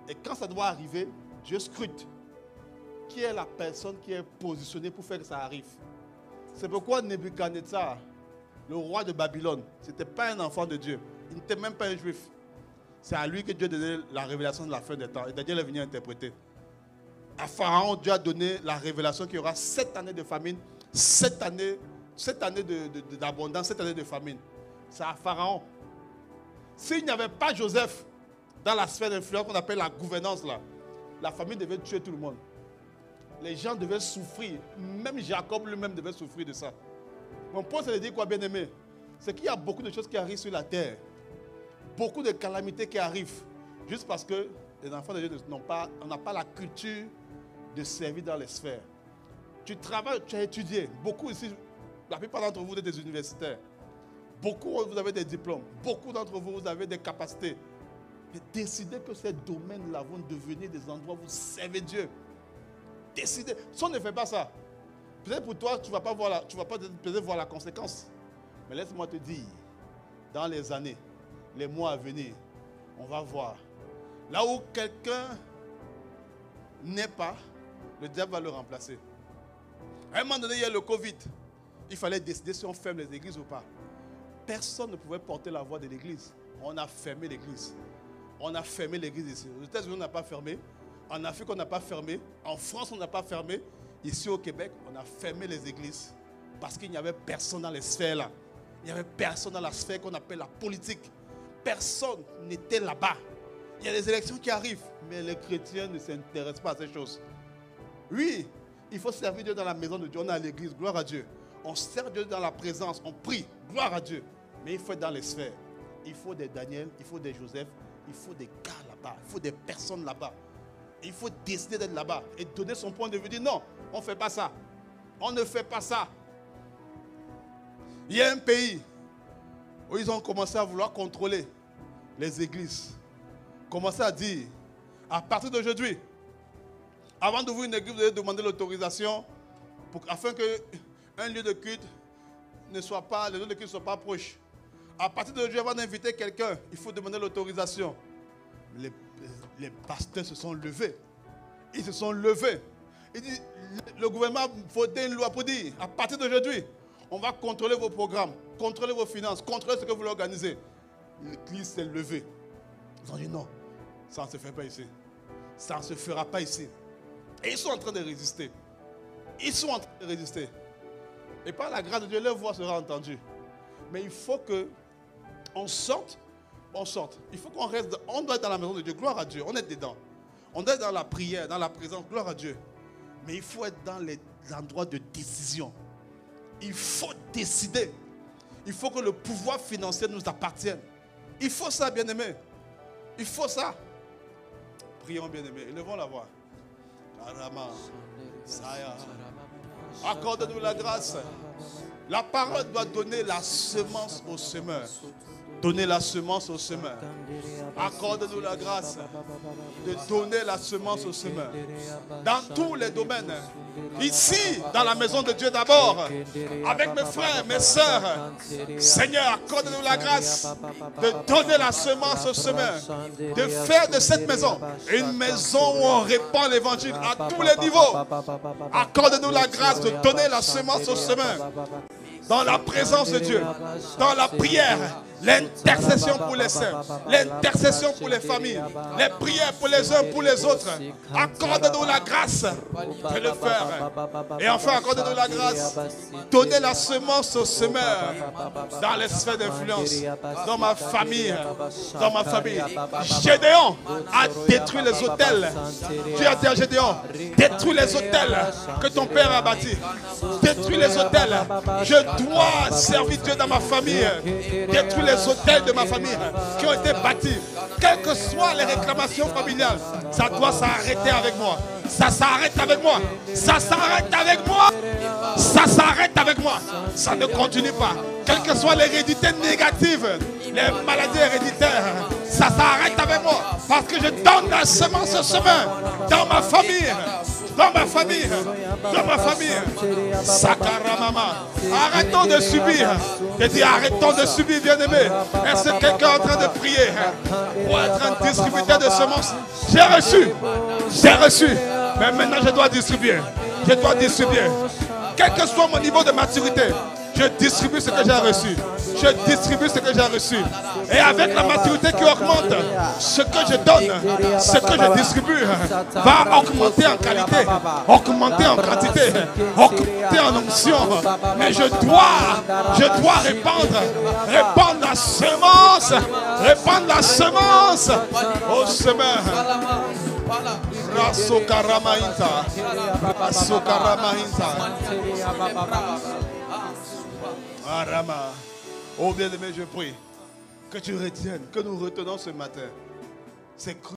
Et quand ça doit arriver, Dieu scrute qui est la personne qui est positionnée pour faire que ça arrive. C'est pourquoi Nebuchadnezzar, le roi de Babylone, ce n'était pas un enfant de Dieu. Il n'était même pas un juif. C'est à lui que Dieu donnait la révélation de la fin des temps. Et Daniel est venu interpréter. À Pharaon, Dieu a donné la révélation qu'il y aura 7 années de famine, 7 années d'abondance, 7 années de famine. C'est à Pharaon. S'il n'y avait pas Joseph dans la sphère d'influence qu'on appelle la gouvernance, là, la famine devait tuer tout le monde. Les gens devaient souffrir. Même Jacob lui-même devait souffrir de ça. Mon point, c'est de dire quoi, bien-aimé? C'est qu'il y a beaucoup de choses qui arrivent sur la terre. Beaucoup de calamités qui arrivent. Juste parce que les enfants de Dieu n'ont pas, on n'a pas la culture de servir dans les sphères. Tu travailles, tu as étudié. Beaucoup ici, la plupart d'entre vous, vous êtes des universitaires. Beaucoup, vous avez des diplômes. Beaucoup d'entre vous, vous avez des capacités. Mais décidez que ces domaines-là vont devenir des endroits où vous servez Dieu. Décidez. Si on ne fait pas ça, peut-être pour toi, tu ne vas pas peut-être voir la conséquence. Mais laisse-moi te dire, dans les années, les mois à venir, on va voir. Là où quelqu'un n'est pas, le diable va le remplacer. À un moment donné, il y a le Covid. Il fallait décider si on ferme les églises ou pas. Personne ne pouvait porter la voix de l'église. On a fermé l'église. On a fermé l'église ici. Aux États-Unis, on n'a pas fermé. En Afrique, on n'a pas fermé. En France, on n'a pas fermé. Ici au Québec, on a fermé les églises. Parce qu'il n'y avait personne dans les sphères là. Il n'y avait personne dans la sphère qu'on appelle la politique. Personne n'était là-bas. Il y a des élections qui arrivent. Mais les chrétiens ne s'intéressent pas à ces choses. Oui, il faut servir Dieu dans la maison de Dieu. On est à l'église, gloire à Dieu. On sert Dieu dans la présence, on prie, gloire à Dieu. Mais il faut être dans les sphères. Il faut des Daniel, il faut des Joseph, il faut des gars là-bas, il faut des personnes là-bas. Il faut décider d'être là-bas et donner son point de vue. Dire non, on ne fait pas ça. On ne fait pas ça. Il y a un pays où ils ont commencé à vouloir contrôler les églises. Commencé à dire, à partir d'aujourd'hui, avant d'ouvrir une église, vous devez demander l'autorisation afin qu'un lieu de culte ne soit pas, les lieux de culte ne soient pas proches. À partir d'aujourd'hui, avant d'inviter quelqu'un, il faut demander l'autorisation. Les pasteurs se sont levés. Ils se sont levés. Il dit, le gouvernement a voté une loi pour dire, à partir d'aujourd'hui, on va contrôler vos programmes, contrôler vos finances, contrôler ce que vous voulez organiser. L'église s'est levée. Ils ont dit non, ça ne se fait pas ici. Ça ne se fera pas ici. Et ils sont en train de résister. Ils sont en train de résister. Et par la grâce de Dieu, leur voix sera entendue. Mais il faut qu'on sorte. On sorte. Il faut qu'on reste. On doit être dans la maison de Dieu. Gloire à Dieu. On est dedans. On doit être dans la prière, dans la présence. Gloire à Dieu. Mais il faut être dans les endroits de décision. Il faut décider. Il faut que le pouvoir financier nous appartienne. Il faut ça, bien-aimés. Il faut ça. Prions, bien-aimés. Élevons la voix. Accorde-nous la grâce. La parole doit donner la semence au semeur. Donner la semence au semeur. Accorde-nous la grâce de donner la semence au semeur. Dans tous les domaines. Ici, dans la maison de Dieu d'abord. Avec mes frères, mes sœurs. Seigneur, accorde-nous la grâce de donner la semence au semeur. De faire de cette maison une maison où on répand l'évangile à tous les niveaux. Accorde-nous la grâce de donner la semence au semeur. Dans la présence de Dieu, dans la prière, l'intercession pour les saints, l'intercession pour les familles, les prières pour les uns pour les autres. Accorde-nous la grâce de le faire. Et enfin, accorde-nous la grâce. Donnez la semence au semeur dans les sphères d'influence, dans ma famille, dans ma famille. Gédéon a détruit les autels. Dieu a dit à Gédéon, détruis les autels que ton père a bâtis. Détruis les autels. Je dois servir Dieu dans ma famille. Détruire les autels de ma famille qui ont été bâtis. Quelles que soient les réclamations familiales, ça doit s'arrêter avec moi. Ça s'arrête avec moi. Ça s'arrête avec moi. Ça s'arrête avec moi. Ça ne continue pas. Quelles que soient l'hérédité négative, les maladies héréditaires, ça s'arrête avec moi. Parce que je donne la semence au chemin dans ma famille. Dans ma famille, dans ma famille. Sakaramama. Arrêtons de subir. Je dis arrêtons de subir, bien-aimés. Est-ce que quelqu'un est en train de prier pour être un distributeur de semences? J'ai reçu. J'ai reçu. Mais maintenant je dois distribuer. Je dois distribuer. Quel que soit mon niveau de maturité, je distribue ce que j'ai reçu. Je distribue ce que j'ai reçu. Et avec la maturité qui augmente, ce que je donne, ce que je distribue, va augmenter en qualité, augmenter en quantité, augmenter en onction. Mais je dois répandre la semence, répandre la semence au semeur. Rasokaramahinta. Rasokaramahinta. Arama. Oh bien-aimé, je prie que tu retiennes, que nous retenons ce matin. C'est